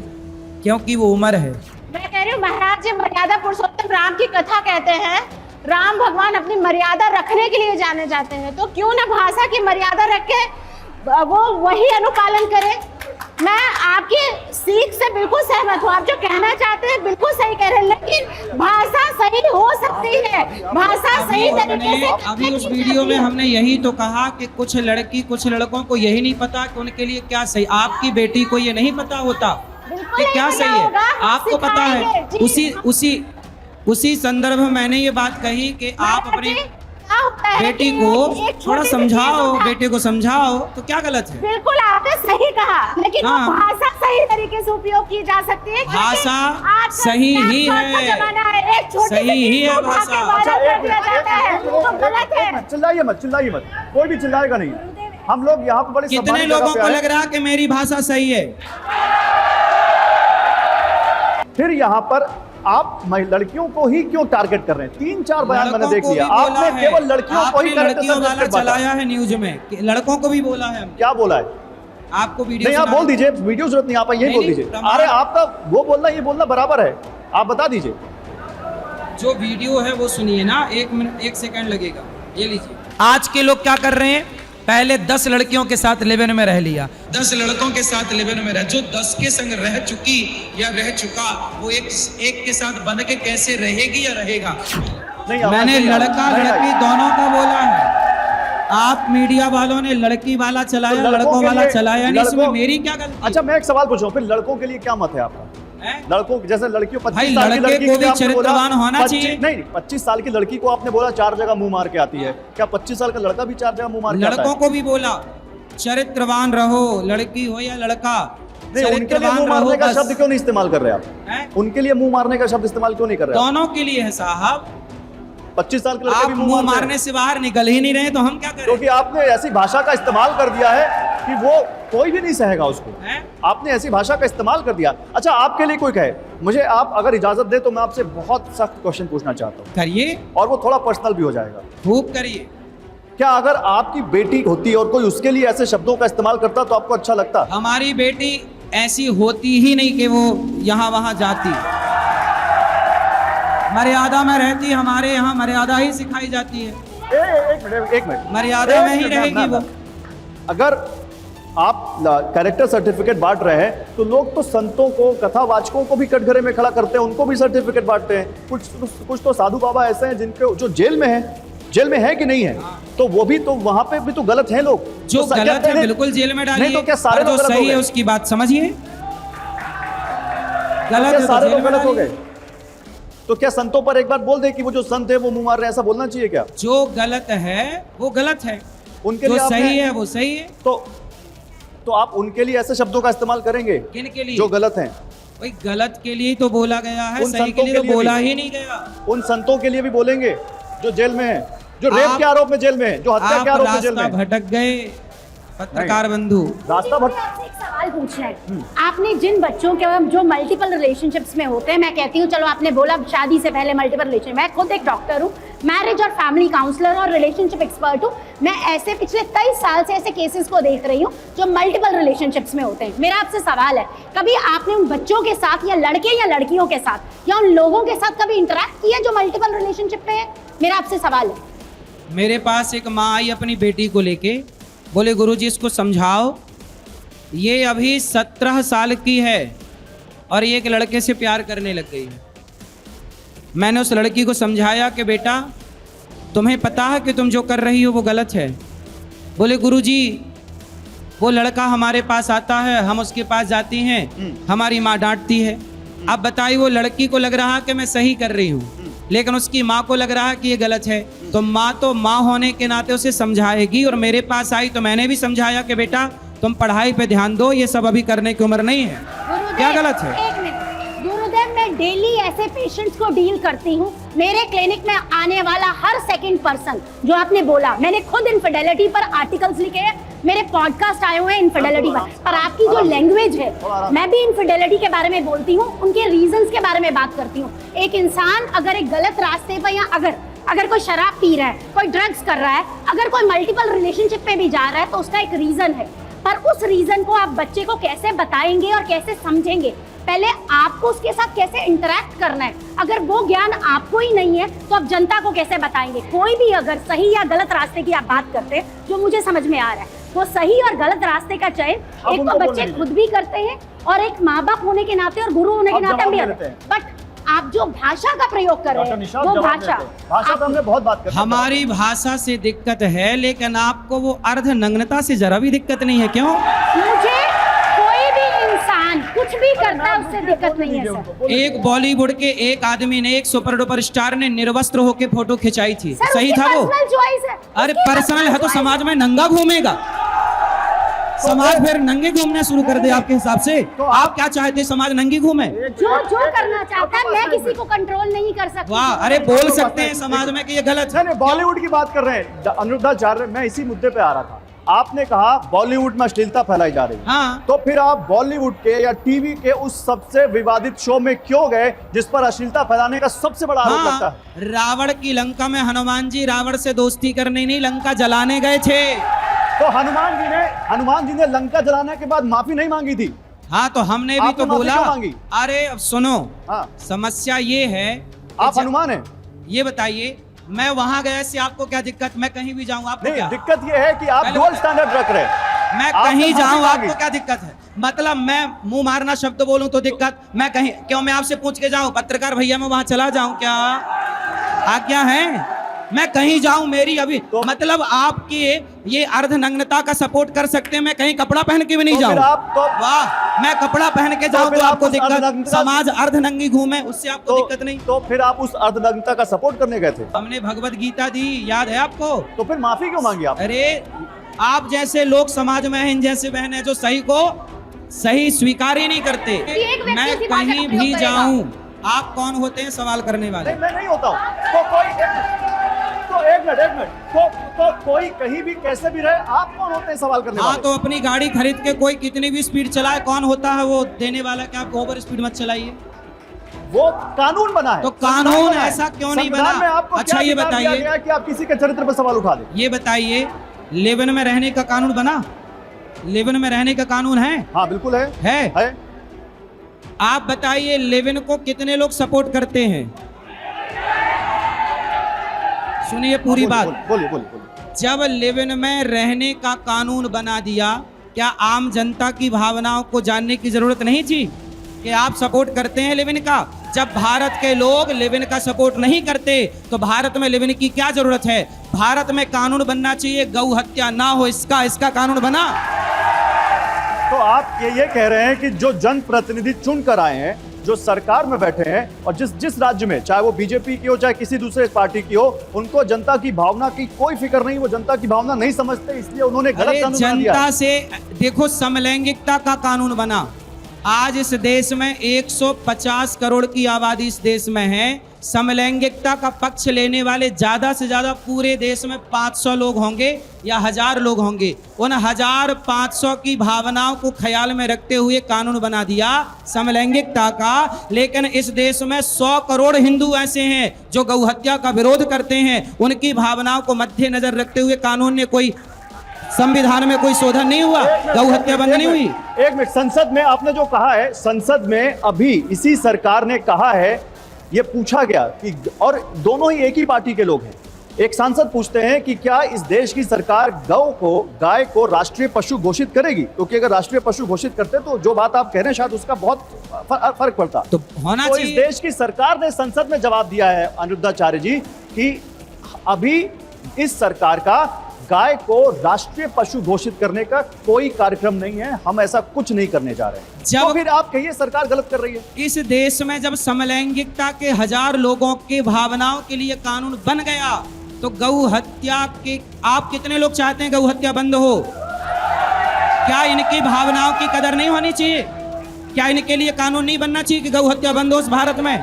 क्योंकि वो उम्र है। मैं कह रही हूँ, महाराज जी मर्यादा पुरुषोत्तम राम की कथा कहते हैं, राम भगवान अपनी मर्यादा रखने के लिए जाने जाते हैं, तो क्यों ना भाषा की मर्यादा रख के वो वही अनुपालन करे। मैं आपकी सीख से बिल्कुल सहमत हूँ, आप जो कहना चाहते हैं बिल्कुल सही कह रहे हैं, लेकिन भाषा सही हो सकती है, भाषा सही तरीके से। अभी उस वीडियो में हमने यही तो कहा कि कुछ लड़की कुछ लड़कों को यही नहीं पता कि उनके लिए क्या सही। आपकी बेटी को ये नहीं पता होता बिल्कुल कि क्या नहीं सही पता है, होगा, हम आपको पता है। सिखाएंगे, जी। उसी संदर्भ में मैंने ये बात कही कि आप अपनी क्या होता है बेटी कि को एक थोड़ा छोटी सी समझाओ, चीज होता है। बेटे को समझाओ, तो क्या गलत है। बिल्कुल आपने सही कहा, लेकिन वो हाँ। भाषा सही तरीके से उपयोग की जा सकती है, क्योंकि भाषा आजकल सही ही स्मार्टफोन का है। जमाना है, एक छोटी सही सी ही चीज है को उठा के भाषा। वायरल अच्छा, कर एक दिया जाता है, तो गलत है। चिल्लाइए मत, चिल्लाइए मत, कोई भी चिल्लाएगा नहीं। हम लोग यहाँ पर बड़ी कितने सम्मानित लोगों जगह पे को आए। लग रहा है कि मेरी भाषा सही है? फिर यहाँ पर आप लड़कियों को ही क्यों टारगेट कर रहे हैं? 3-4 बयान मैंने लड़कों देख को लिया, भी बोला आपने है। केवल लड़कियों को ही आपने लड़कियों वाला करंट चलाया है न्यूज में, कि लड़कों को भी बोला है हमने। क्या बोला है? आपको वीडियो नहीं, आप बोल दीजिए, वीडियो जरूरत नहीं, आप यही नहीं, बोल नहीं, दीजिए। प्रमाण- अरे आपका वो बोलना ये बोलना बराबर है, आप बता दीजिए। जो वीडियो है वो सुनिए ना, 1 मिनट 1 सेकंड लगेगा। ये लीजिए। आज के लोग क्या कर रहे हैं, पहले 10 लड़कियों के साथ लिव-इन में रह लिया, 10 लड़कों के साथ लिव-इन में रह, जो 10 के संग रह चुकी या रह चुका, वो एक के साथ बन के कैसे रहेगी या रहेगा। नहीं, आपका मैंने नहीं, लड़का नहीं, लड़की दोनों का बोला है। आप मीडिया वालों ने लड़की वाला चलाया, लड़कों वाला चलाया नहीं, इसमें मेरी क्या गलती। अच्छा, मैं एक सवाल पूछ रहा हूँ, फिर लड़कों के लिए क्या मत है आपका? लड़कों जैसे लड़कियों 25 भाई, साल की लड़के लड़की को के भी लिए आपने बोला, चरित्रवान होना 25 चाहिए। नहीं, 25 साल की लड़की को आपने बोला 4 जगह मुंह मार के आती है, क्या 25 साल का लड़का भी 4 जगह मुंह मार के आता लड़कों है? को भी बोला चरित्रवान रहो, लड़की हो या लड़का, नहीं, उनके लिए मुंह मारने का शब्द क्यों नहीं इस्तेमाल कर रहे आप? हैं? उनके लिए मुंह मारने का शब्द इस्तेमाल क्यों नहीं कर रहे आप? दोनों के लिए है साहब। 25 साल के लड़के आप भी मुंह मारते हैं। मारने से बाहर निकल ही नहीं रहे, तो हम क्या करें। क्योंकि आपने ऐसी भाषा का इस्तेमाल कर दिया है कि वो कोई भी नहीं सहेगा उसको। हैं? आपने ऐसी भाषा का इस्तेमाल कर दिया। अच्छा, आपके लिए कोई कहे, मुझे आप अगर इजाजत दे तो मैं आपसे बहुत सख्त क्वेश्चन पूछना चाहता हूँ, करिए, और वो थोड़ा पर्सनल भी हो जाएगा। खूब करिए। क्या अगर आपकी बेटी होती और कोई उसके लिए ऐसे शब्दों का इस्तेमाल करता तो आपको अच्छा लगता? हमारी बेटी ऐसी होती ही नहीं कि वो यहाँ वहाँ जाती, मर्यादा में रहती। हमारे यहाँ मर्यादा ही सिखाई जाती है। एक मिनट, मर्यादा में ही रहेगी वो। अगर आप कैरेक्टर सर्टिफिकेट बांट रहे हैं तो लोग तो संतों को, कथावाचकों को भी कटघरे में खड़ा करते हैं, उनको भी सर्टिफिकेट बांटते हैं। कुछ तो साधु बाबा ऐसे हैं जिनके जो जेल में है कि नहीं है, तो वो भी तो वहां पे भी तो गलत है लोग। जो तो गलत है बिल्कुल जेल में डालिए, नहीं तो क्या सारे और जो लोग गलत हो सही है गए? उसकी बात समझिए। क्या गलत है तो सारे जेल लोग में गलत हो डालिए। गए? तो क्या संतों पर एक बार बोल दे कि वो जो संत है वो मुंह मार रहे हैं, ऐसा बोलना चाहिए क्या? जो गलत है वो गलत है, उनके जो लिए आपने- सही है वो सही है। तो आप उनके लिए ऐसे शब्दों का इस्तेमाल करेंगे किन के लिए? जो गलत हैं? भाई, गलत के लिए तो बोला गया है, उन सही के संतों लिए के तो लिए बोला भी। ही नहीं गया। उन संतों के लिए भी बोलेंगे जो जेल में हैं, जो रेप आप- के आरोप में जेल में हैं, जो हत्या आप के आरोप में जेल में रास्ता हैं। भटक गए पत्रकार बंधु। रास्ता भट मुझे आपसे एक सवाल पूछना है। आपने जिन बच्चों के जो मल्टीपल रिलेशनशिप्स में होते हैं, मैं कहती हूँ चलो आपने बोला शादी से पहले मल्टीपल रिलेशन, मैं खुद एक डॉक्टर हूँ, मैरिज और फैमिली काउंसलर और रिलेशनशिप एक्सपर्ट हूँ। मैं ऐसे पिछले 23 साल से ऐसे केसेस को देख रही हूँ जो मल्टीपल रिलेशनशिप्स में होते हैं। मेरा आपसे सवाल है, कभी आपने उन बच्चों के साथ या लड़के या लड़कियों के साथ या उन लोगों के साथ कभी इंटरेक्ट किया जो मल्टीपल रिलेशनशिप में है? मेरा आपसे सवाल है। मेरे पास एक माँ आई अपनी बेटी को लेके, बोले गुरुजी इसको समझाओ, ये अभी 17 साल की है और ये एक लड़के से प्यार करने लग गई है। मैंने उस लड़की को समझाया कि बेटा तुम्हें पता है कि तुम जो कर रही हो वो गलत है। बोले गुरुजी वो लड़का हमारे पास आता है, हम उसके पास जाती हैं, हमारी माँ डांटती है। अब बताइए, वो लड़की को लग रहा कि मैं सही कर रही हूँ, लेकिन उसकी माँ को लग रहा है कि ये गलत है। तो माँ होने के नाते उसे समझाएगी, और मेरे पास आई तो मैंने भी समझाया कि बेटा तुम पढ़ाई पे ध्यान दो, ये सब अभी करने की उम्र नहीं है। क्या गलत है? एक मिनट गुरुदेव, मैं डेली ऐसे पेशेंट्स को डील करती हूँ। मेरे क्लिनिक में आने वाला हर सेकंड पर्सन, जो आपने बोला, मैंने खुद इनफिडेलिटी पर आर्टिकल्स लिखे हैं, मेरे पॉडकास्ट आए हुए हैं इनफिडेलिटी पर आपकी जो लैंग्वेज है, मैं भी इनफिडेलिटी के बारे में बोलती हूँ, उनके रीजंस के बारे में बात करती हूँ। एक इंसान अगर एक गलत रास्ते पर, या अगर कोई शराब पी रहा है, कोई ड्रग्स कर रहा है, अगर कोई मल्टीपल रिलेशनशिप में भी जा रहा है, तो उसका एक रीजन है। पर उस रीजन को आप बच्चे को कैसे बताएंगे और कैसे समझेंगे? पहले आपको उसके साथ कैसे इंटरेक्ट करना है, अगर वो ज्ञान आपको ही नहीं है तो आप जनता को कैसे बताएंगे? कोई भी अगर सही या गलत रास्ते की आप बात करते हैं, जो मुझे समझ में आ रहा है, वो सही और गलत रास्ते का चयन एक तो बच्चे खुद भी करते हैं, और एक माँ बाप होने के नाते और गुरु होने के नाते हम भी करते हैं। बट आप जो भाषा का प्रयोग कर रहे हैं, वो भाषा तो हमने बहुत बात कर, हमारी भाषा से दिक्कत है, लेकिन आपको वो अर्ध नग्नता से जरा भी दिक्कत नहीं है। क्यों? मुझे कोई भी इंसान कुछ भी करता है उससे दिक्कत नहीं है सर। एक बॉलीवुड के एक आदमी ने, एक सुपर डुपर स्टार ने निर्वस्त्र होके फोटो खिंचाई थी, सर, सही उसकी था वो? पर्सनल चॉइस है। अरे उसकी पर्सनल है तो पर्सनल समाज में नंगा घूमेगा, समाज फिर नंगे घूमना शुरू कर दे आपके हिसाब से। तो आप क्या चाहते, समाज नंगी घूमे? जो करना चाहता है, मैं किसी को कंट्रोल नहीं कर सकती। वाह, अरे बोल सकते हैं समाज में कि ये गलत है। नहीं, बॉलीवुड की बात कर रहे हैं, अनुरुद्धाचार्य, मैं इसी मुद्दे पे आ रहा था। आपने कहा बॉलीवुड में अश्लीलता फैलाई जा रही है, हाँ, तो फिर आप बॉलीवुड के या टीवी के उस सबसे विवादित शो में क्यों गए जिस पर अश्लीलता फैलाने का सबसे बड़ा आरोप लगता है? हाँ, रावण की लंका में हनुमान जी रावण से दोस्ती करने नहीं, लंका जलाने गए थे। तो हनुमान जी ने लंका जलाने के बाद माफी नहीं मांगी थी? हाँ, तो हमने भी आपने तो माफी बोला। क्यों मांगी? अरे अब सुनो, हाँ। समस्या ये है, आप हनुमान हैं? ये बताइए, मैं वहां गया से आपको क्या दिक्कत? मैं कहीं भी जाऊं आपको नहीं, क्या दिक्कत ये है कि आप पहले डबल बताइए। स्टैंडर्ड रख रहे हैं। मैं आपने कहीं माफी जाऊं मांगी। आपको क्या दिक्कत है? मतलब मैं मुंह मारना शब्द बोलूं तो दिक्कत? मैं कहीं क्यों, मैं आपसे पूछ के जाऊं पत्रकार भैया, मैं वहां चला जाऊं क्या? आज्ञा है? मैं कहीं जाऊं मेरी अभी मतलब आपकी ये अर्धनग्नता का सपोर्ट कर सकते हैं, मैं कहीं कपड़ा पहन के भी नहीं तो जाऊं। फिर आप तो वाह, मैं कपड़ा पहन के जाऊं फिर तो आप आपको उस दिक्कत? अर्धनग्नता- समाज अर्धनंगी घूमे उससे आपको दिक्कत नहीं? तो फिर आप उस अर्धनग्नता का सपोर्ट करने गए थे? हमने भगवत गीता दी, याद है आपको? तो फिर माफी क्यों मांगी आप? अरे आप जैसे लोग समाज में हैं, इन जैसे बहन है जो सही को सही स्वीकार ही नहीं करते। एक व्यक्ति मैं उसी भाषा का कहीं प्रयोग भी करेगा। जाऊं, आप कौन होते हैं सवाल करने वाले? नहीं, मैं नहीं होता हूँ। तो एक मिनट तो कोई कहीं भी कैसे भी रहे, आप कौन होते हैं सवाल करने हाँ, वाले? तो अपनी गाड़ी खरीद के कोई कितनी भी स्पीड चलाए, कौन होता है वो देने वाला कि आप ओवर स्पीड मत चलाइए? वो कानून बना है। तो कानून संविधान बना है। ऐसा क्यों नहीं संविधान बना? में आपको अच्छा, क्या ये अधिकार दिया बताइए। गया है कि आप किसी के चरित्र पर सवाल उठा दें? ये बताइए, लेबन में रहने का कानून बना? लेबन में रहने का कानून है? हाँ, बिल्कुल है। है? आप बताइए, लेविन को कितने लोग सपोर्ट करते हैं? सुनिए पूरी बात। बोलिए। जब लेविन में रहने का कानून बना दिया, क्या आम जनता की भावनाओं को जानने की जरूरत नहीं थी कि आप सपोर्ट करते हैं लेविन का? जब भारत के लोग लेविन का सपोर्ट नहीं करते तो भारत में लेविन की क्या जरूरत है? भारत में कानून बनना चाहिए, गौ हत्या ना हो, इसका कानून बना। तो आप ये कह रहे हैं कि जो जनप्रतिनिधि चुन कर आए हैं, जो सरकार में बैठे हैं, और जिस राज्य में, चाहे वो बीजेपी की हो चाहे किसी दूसरे पार्टी की हो, उनको जनता की भावना की कोई फिक्र नहीं, वो जनता की भावना नहीं समझते, इसलिए उन्होंने गलत अरे कानून बना दिया है। जनता से देखो, समलैंगिकता का कानून बना। आज इस देश में 150 करोड़ की आबादी इस देश में है। समलैंगिकता का पक्ष लेने वाले ज्यादा से ज्यादा पूरे देश में 500 लोग होंगे या 1000 लोग होंगे। उन 1500 की भावनाओं को ख्याल में रखते हुए कानून बना दिया समलैंगिकता का। लेकिन इस देश में 100 करोड़ हिंदू ऐसे हैं जो गौ हत्या का विरोध करते हैं। उनकी भावनाओं को मद्देनजर रखते हुए कानून ने कोई, संविधान में कोई शोधन नहीं हुआ, गौ हत्या बंद नहीं हुई। एक मिनट, संसद में आपने जो कहा है, संसद में अभी इसी सरकार ने कहा है, ये पूछा गया कि, और दोनों ही एक ही पार्टी के लोग हैं, एक सांसद पूछते हैं कि क्या इस देश की सरकार गाय को राष्ट्रीय पशु घोषित करेगी? क्योंकि अगर राष्ट्रीय पशु घोषित करते तो जो बात आप कह रहे हैं शायद उसका बहुत फर्क पड़ता। तो होना तो चाहिए। इस देश की सरकार ने संसद में जवाब दिया है अनिरुद्धाचार्य जी कि अभी इस सरकार का गाय को राष्ट्रीय पशु घोषित करने का कोई कार्यक्रम नहीं है, हम ऐसा कुछ नहीं करने जा रहे हैं। तो फिर आप कहिए सरकार गलत कर रही है। इस देश में जब समलैंगिकता के 1000 लोगों की भावनाओं के लिए कानून बन गया तो गौ हत्या के, आप कितने लोग चाहते हैं गौ हत्या बंद हो? क्या इनकी भावनाओं की कदर नहीं होनी चाहिए? क्या इनके लिए कानून नहीं बनना चाहिए कि गौ हत्या बंद हो इस भारत में?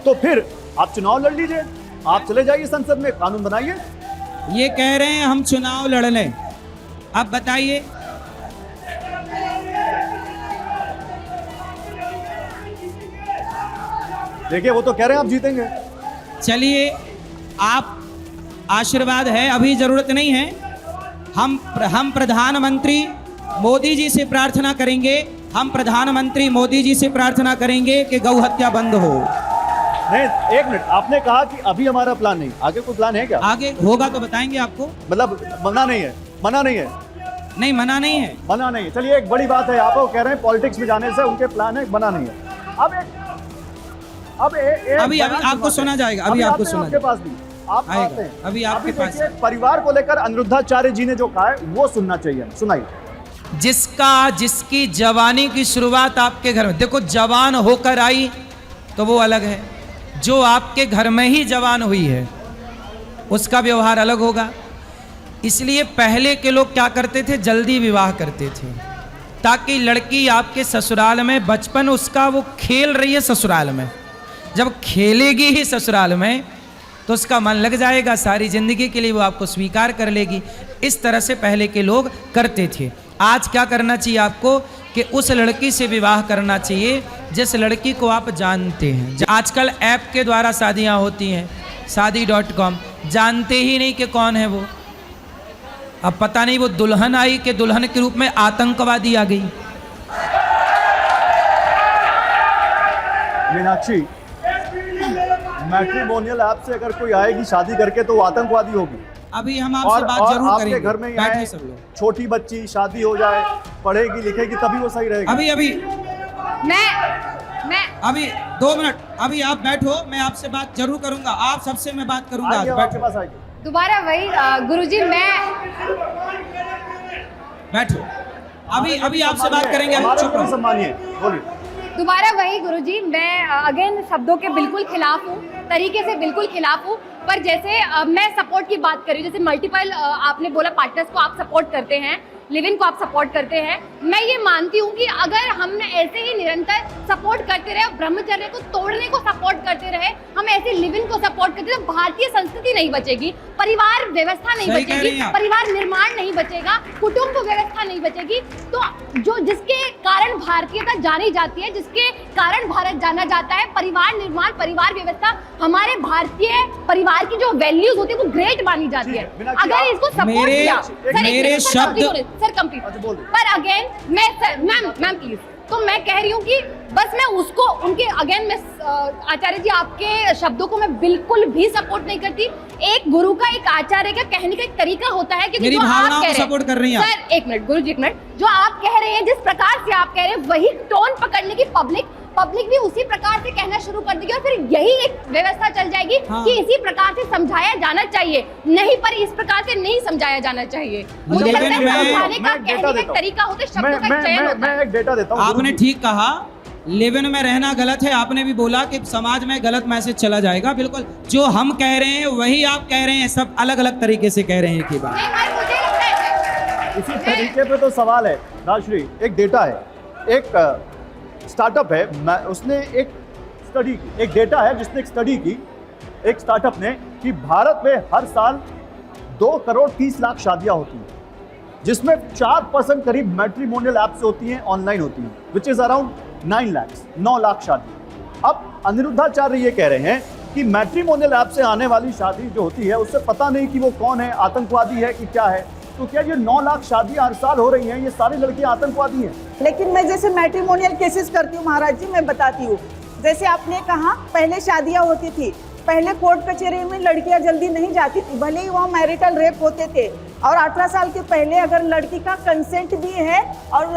तो फिर आप चुनाव लड़ लीजिए, आप चले जाइए संसद में, कानून बनाइए। ये कह रहे हैं हम चुनाव लड़ लें। अब बताइए, देखिए वो तो कह रहे हैं आप जीतेंगे। चलिए, आप आशीर्वाद है, अभी जरूरत नहीं है। हम प्रधानमंत्री मोदी जी से प्रार्थना करेंगे, हम प्रधानमंत्री मोदी जी से प्रार्थना करेंगे कि गौ हत्या बंद हो। नहीं, एक मिनट, आपने कहा कि अभी हमारा प्लान नहीं, आगे कोई प्लान है क्या? आगे होगा तो बताएंगे आपको। मतलब मना नहीं है? मना नहीं है? नहीं, मना नहीं है। मना नहीं है। चलिए, एक बड़ी बात है, आप कह रहे हैं पॉलिटिक्स में जाने से उनके प्लान है, मना नहीं है। अभी आपको सुना जाएगा, अभी आपको सुना आपके पास भी आप आएगा, आते हैं। अभी आपके पास। देखिए, परिवार को लेकर अनिरुद्धाचार्य जी ने जो कहा है वो सुनना चाहिए, सुनाइए। जिसकी जवानी की शुरुआत आपके घर में, देखो जवान होकर आई तो वो अलग है, जो आपके घर में ही जवान हुई है उसका व्यवहार अलग होगा। इसलिए पहले के लोग क्या करते थे, जल्दी विवाह करते थे ताकि लड़की आपके ससुराल में, बचपन उसका वो खेल रही है ससुराल में, जब खेलेगी ही ससुराल में तो उसका मन लग जाएगा, सारी जिंदगी के लिए वो आपको स्वीकार कर लेगी। इस तरह से पहले के लोग करते थे। आज क्या करना चाहिए आपको कि उस लड़की से विवाह करना चाहिए जिस लड़की को आप जानते हैं। आजकल ऐप के द्वारा शादियां होती हैं, शादी.com, जानते ही नहीं कि कौन है वो। अब पता नहीं वो दुल्हन आई कि दुल्हन के रूप में आतंकवादी आ गई। मीनाक्षी, मैट्रिमोनियल ऐप से अगर कोई आएगी शादी करके तो वो आतंकवादी होगी। अभी हम आपसे बात जरूर आपके करेंगे। घर में ही बैठिए आए, सब लोग। छोटी बच्ची शादी हो जाए, पढ़ेगी लिखेगी तभी वो सही रहेगी। अभी मैं अभी 2 मिनट, अभी आप बैठो, मैं आपसे बात जरूर करूंगा। आप सबसे मैं बात करूंगा। आएंगे, आज आपके बैठो पास आएगी। दोबारा वही गुरुजी मैं बैठो। अभी आपसे बात करेंगे। हमारे चुप को भी रहो। सम्मानिए, बोलिए। दोबारा वही गुरुजी, मैं अगेन शब्दों के बिल्कुल खिलाफ हूँ, तरीके से बिल्कुल खिलाफ हूँ। पर जैसे मैं सपोर्ट की बात कर रही हूँ, जैसे मल्टीपल आपने बोला पार्टनर्स को आप सपोर्ट करते हैं, लिव इन को आप सपोर्ट करते हैं। मैं ये मानती हूँ कि अगर हम ऐसे ही निरंतर सपोर्ट करते रहे, ब्रह्मचर्य को तोड़ने को सपोर्ट करते रहे, हम ऐसे लिव इन को सपोर्ट करते रहे, तो भारतीय संस्कृति नहीं बचेगी, परिवार व्यवस्था नहीं सही कह रही बचेगी, हैं आप। परिवार निर्माण नहीं बचेगा, कुटुंब व्यवस्था नहीं बचेगी। तो जो जिसके कारण भारतीयता जानी जाती है, जिसके कारण भारत जाना जाता है, परिवार निर्माण, परिवार व्यवस्था, हमारे भारतीय परिवार की जो वैल्यूज होती है वो ग्रेट मानी जाती है। मीनाक्षी, अगर इसको सपोर्ट मेरे- किया, मेरे शब्द- सर कंप्लीट। अच्छा, बोल दो। पर अगेन मैम प्लीज, तो मैं कह रही हूँ कि बस मैं उसको उनके अगेन मैं आचार्य जी आपके शब्दों को मैं बिल्कुल भी सपोर्ट नहीं करती। एक गुरु का, एक आचार्य का कहने का एक तरीका होता है कि मेरी जो आप भावनाओं कह को रहे हैं, सपोर्ट कर रही हैं आप। सर एक मिनट गुरु जी, एक मिनट, जो आप कह रहे हैं, जिस प्रकार से आप कह रहे हैं, वही टोन पकड़ने की पब्लिक भी उसी प्रकार से कहना शुरू कर देगी और फिर यही एक व्यवस्था चल जाएगी हाँ। कि इसी प्रकार से समझाया जाना चाहिए, नहीं पर इस प्रकार से नहीं समझाया जाना चाहिए। मुझे लेकिन लगता है मैं- समझाने का, मैं डेटा कहने का एक देता हूं। तरीका होता है, शब्दों का एक चयन होता है। मैं एक डेटा देता हूँ। आपने ठीक कहा, लिव इन में रहना गलत है। आपने भी बोला कि समाज में गलत मैसेज चला जाएगा। बिल्कुल जो हम कह रहे हैं वही आप कह रहे हैं, सब अलग अलग तरीके से कह रहे हैं की बात। नहीं, पर मुझे लगता है इसी तरीके पे तो सवाल है राजश्री। एक डेटा है, एक स्टार्टअप है, उसने एक स्टडी की, एक डेटा है जिसने एक स्टडी की, एक स्टार्टअप ने, कि भारत में हर साल 2 करोड़ 30 लाख शादियां होती हैं, जिसमें 4% करीब मैट्रिमोनियल ऐप से होती हैं, ऑनलाइन होती हैं, विच इज अराउंड 9 लाख शादी। अब अनिरुद्धाचार्य ये कह रहे हैं कि मैट्रिमोनियल ऐप से आने वाली शादी जो होती है उससे पता नहीं कि वो कौन है, आतंकवादी है कि क्या है। तो क्या ये 9 लाख शादियां हर साल हो रही हैं, ये सारी लड़कियां आतंकवादी हैं? लेकिन मैं जैसे मैट्रिमोनियल केसेस करती हूँ महाराज जी, मैं बताती हूँ। जैसे आपने कहा पहले शादियाँ होती थी, पहले कोर्ट कचहरी में लड़कियां जल्दी नहीं जाती थी, भले ही वहाँ मैरिटल रेप होते थे। और 18 साल के पहले अगर लड़की का कंसेंट भी है और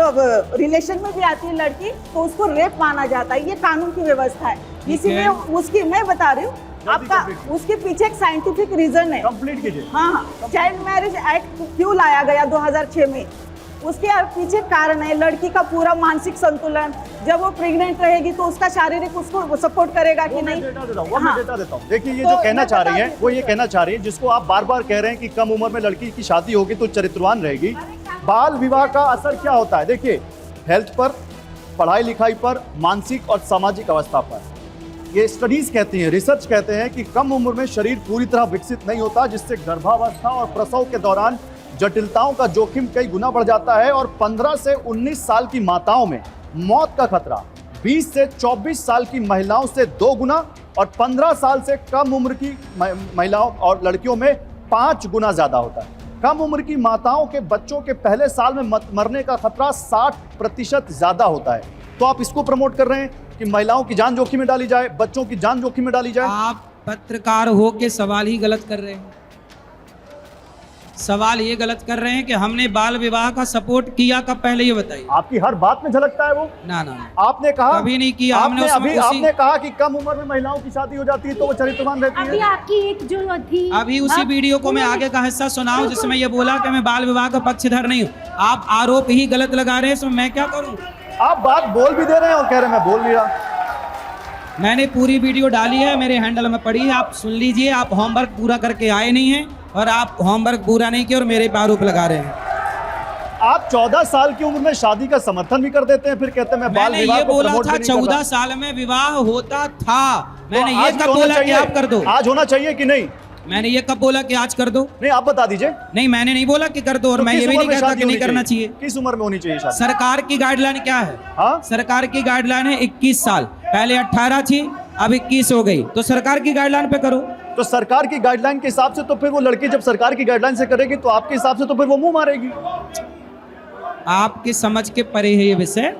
रिलेशन में भी आती है लड़की, तो उसको रेप माना जाता है। ये कानून की व्यवस्था है। इसीलिए उसकी मैं बता रही हूँ आपका, उसके पीछे एक साइंटिफिक रीजन है। कंप्लीट कीजिए। हाँ, चाइल्ड मैरिज एक्ट क्यों लाया गया 2006 में, उसके पीछे कारण है लड़की का पूरा मानसिक संतुलन। जब वो प्रेग्नेंट रहेगी तो उसका शारीरिक उसको सपोर्ट करेगा कि नहीं। डेटा देता हूँ, हाँ। डेटा देता हूँ। देखिए ये तो जो कहना मैं चाह रही बता हैं, वो ये कहना चाह रही है, जिसको आप बार बार कह रहे हैं कि कम उम्र में लड़की की शादी होगी तो चरित्रवान रहेगी। बाल विवाह का असर क्या होता है? देखिए, हेल्थ पर, पढ़ाई लिखाई पर, मानसिक और सामाजिक अवस्था पर। ये स्टडीज कहती हैं, रिसर्च कहते हैं कि कम उम्र में शरीर पूरी तरह विकसित नहीं होता, जिससे गर्भावस्था और प्रसव के दौरान जटिलताओं का जोखिम कई गुना बढ़ जाता है। और 15 से 19 साल की माताओं में मौत का खतरा 20 से 24 साल की महिलाओं से 2 गुना और 15 साल से कम उम्र की महिलाओं और लड़कियों में 5 गुना ज्यादा होता है। कम उम्र की माताओं के बच्चों के पहले साल में मरने का खतरा 60% ज्यादा होता है। तो आप इसको प्रमोट कर रहे हैं कि महिलाओं की जान जोखिम में डाली जाए, बच्चों की जान जोखिम में डाली जाए। आप पत्रकार हो के सवाल ही गलत कर रहे हैं। सवाल ये गलत कर रहे हैं कि हमने बाल विवाह का सपोर्ट किया कब, पहले ये बताइए। आपकी हर बात में झलकता है वो। ना आपने कहा कभी नहीं किया हमने। आपने कहा कि कम उम्र में महिलाओं की शादी हो जाती है तो वो चरित्रवान रहती अभी है। आपकी एक जो थी, अभी उसी वीडियो को मैं आगे का हिस्सा सुनाऊं जिसमें ये बोला कि मैं बाल विवाह का पक्षधर नहीं हूँ। आप आरोप ही गलत लगा रहे हैं, इसमें मैं क्या करूँ? आप बात बोल भी दे रहे हैं और कह रहे हैं मैं बोल नहीं रहा। मैंने पूरी वीडियो डाली है, मेरे हैंडल में पड़ी है, आप सुन लीजिए। आप होमवर्क पूरा करके आए नहीं हैं और आप होमवर्क पूरा नहीं किया और मेरे पे आरोप लगा रहे हैं। आप 14 साल की उम्र में शादी का समर्थन भी कर देते हैं, फिर कहते हैं मैं बाल मैंने विवाह ये को बोला प्रमोट था भी नहीं कर रहा। 14 साल में विवाह होता था। मैंने तो ये आज कब भी होना बोला कि चाहिए? आप कर दो? आज होना चाहिए कि नहीं? मैंने ये कब बोला कि आज कर दो? नहीं, आप बता दीजिए। नहीं, मैंने नहीं बोला कि कर दो और तो मैं किस ये भी उम्र नहीं में कहता शादी कि नहीं होनी करना चाहिए? चाहिए। किस उम्र में होनी चाहिए शादी? सरकार की गाइडलाइन क्या है? हाँ? सरकार की गाइडलाइन है 21 साल। पहले 18 थी, अब 21 हो गई, तो सरकार की गाइडलाइन पे करो। तो सरकार की गाइडलाइन के हिसाब से तो फिर वो लड़की जब सरकार की गाइडलाइन से करेगी तो आपके हिसाब से तो फिर वो मुंह मारेगी। आपकी समझ के परे है ये विषय,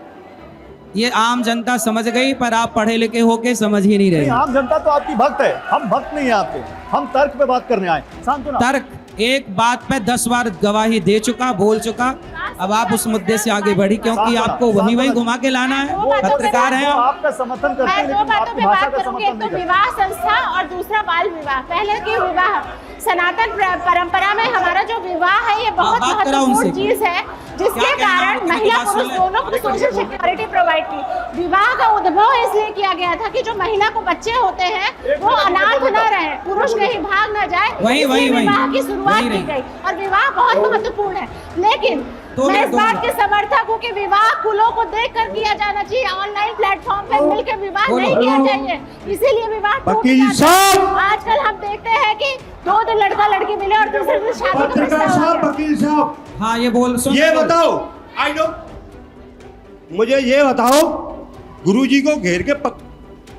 ये आम जनता समझ गई, पर आप पढ़े लिखे होके समझ ही नहीं नहीं, रहे। आम जनता तो आपकी भक्त है, हम भक्त नहीं है आपके, हम तर्क पे बात करने आए। सांत्वना, तर्क एक बात पे 10 बार गवाही दे चुका, बोल चुका, अब आप उस मुद्दे से आगे बढ़ी क्योंकि आपको वही घुमा के लाना है। पत्रकार हैं वो आप। आपका समर्थन करते हैं मैं दो लेकिन बातों आपकी पे भाषा बात का करूंगी, समर्थन एक तो नहीं करते। विवाह संस्था और दूसरा बाल विवाह। पहले की विवाह सनातन परंपरा में हमारा जो विवाह है ये बहुत बात कराओ महत्वपूर्ण उनसे। चीज है, जिसके क्या कहना है कारण उनकी महिला बात सुन पुरुष ले। दोनों को सोशल सिक्योरिटी प्रोवाइड की। विवाह का उद्भव इसलिए किया गया था कि जो महिला को बच्चे होते हैं वो अनाथ न रहे, पुरुष कहीं भाग न जाए, इसलिए विवाह की शुरुआत की गई और विवाह बहुत महत्वपूर्ण है। लेकिन मैं इस बात के समर्थक हूँ कि विवाह कुलों को देखकर किया जाना चाहिए, ऑनलाइन प्लेटफॉर्म पे मिलकर विवाह नहीं किया चाहिए, इसीलिए विवाह टूट वकील जाता है। साहब! आजकल हम देखते हैं कि 2 दिन लड़का लड़की मिले और दूसरे दिन शादी का पत्रकार प्रस्ताव साहब, आ गया। वकील साहब, हाँ ये बोल सुन ये बताओ, आई नो, मुझे ये बताओ, गुरुजी को घेर के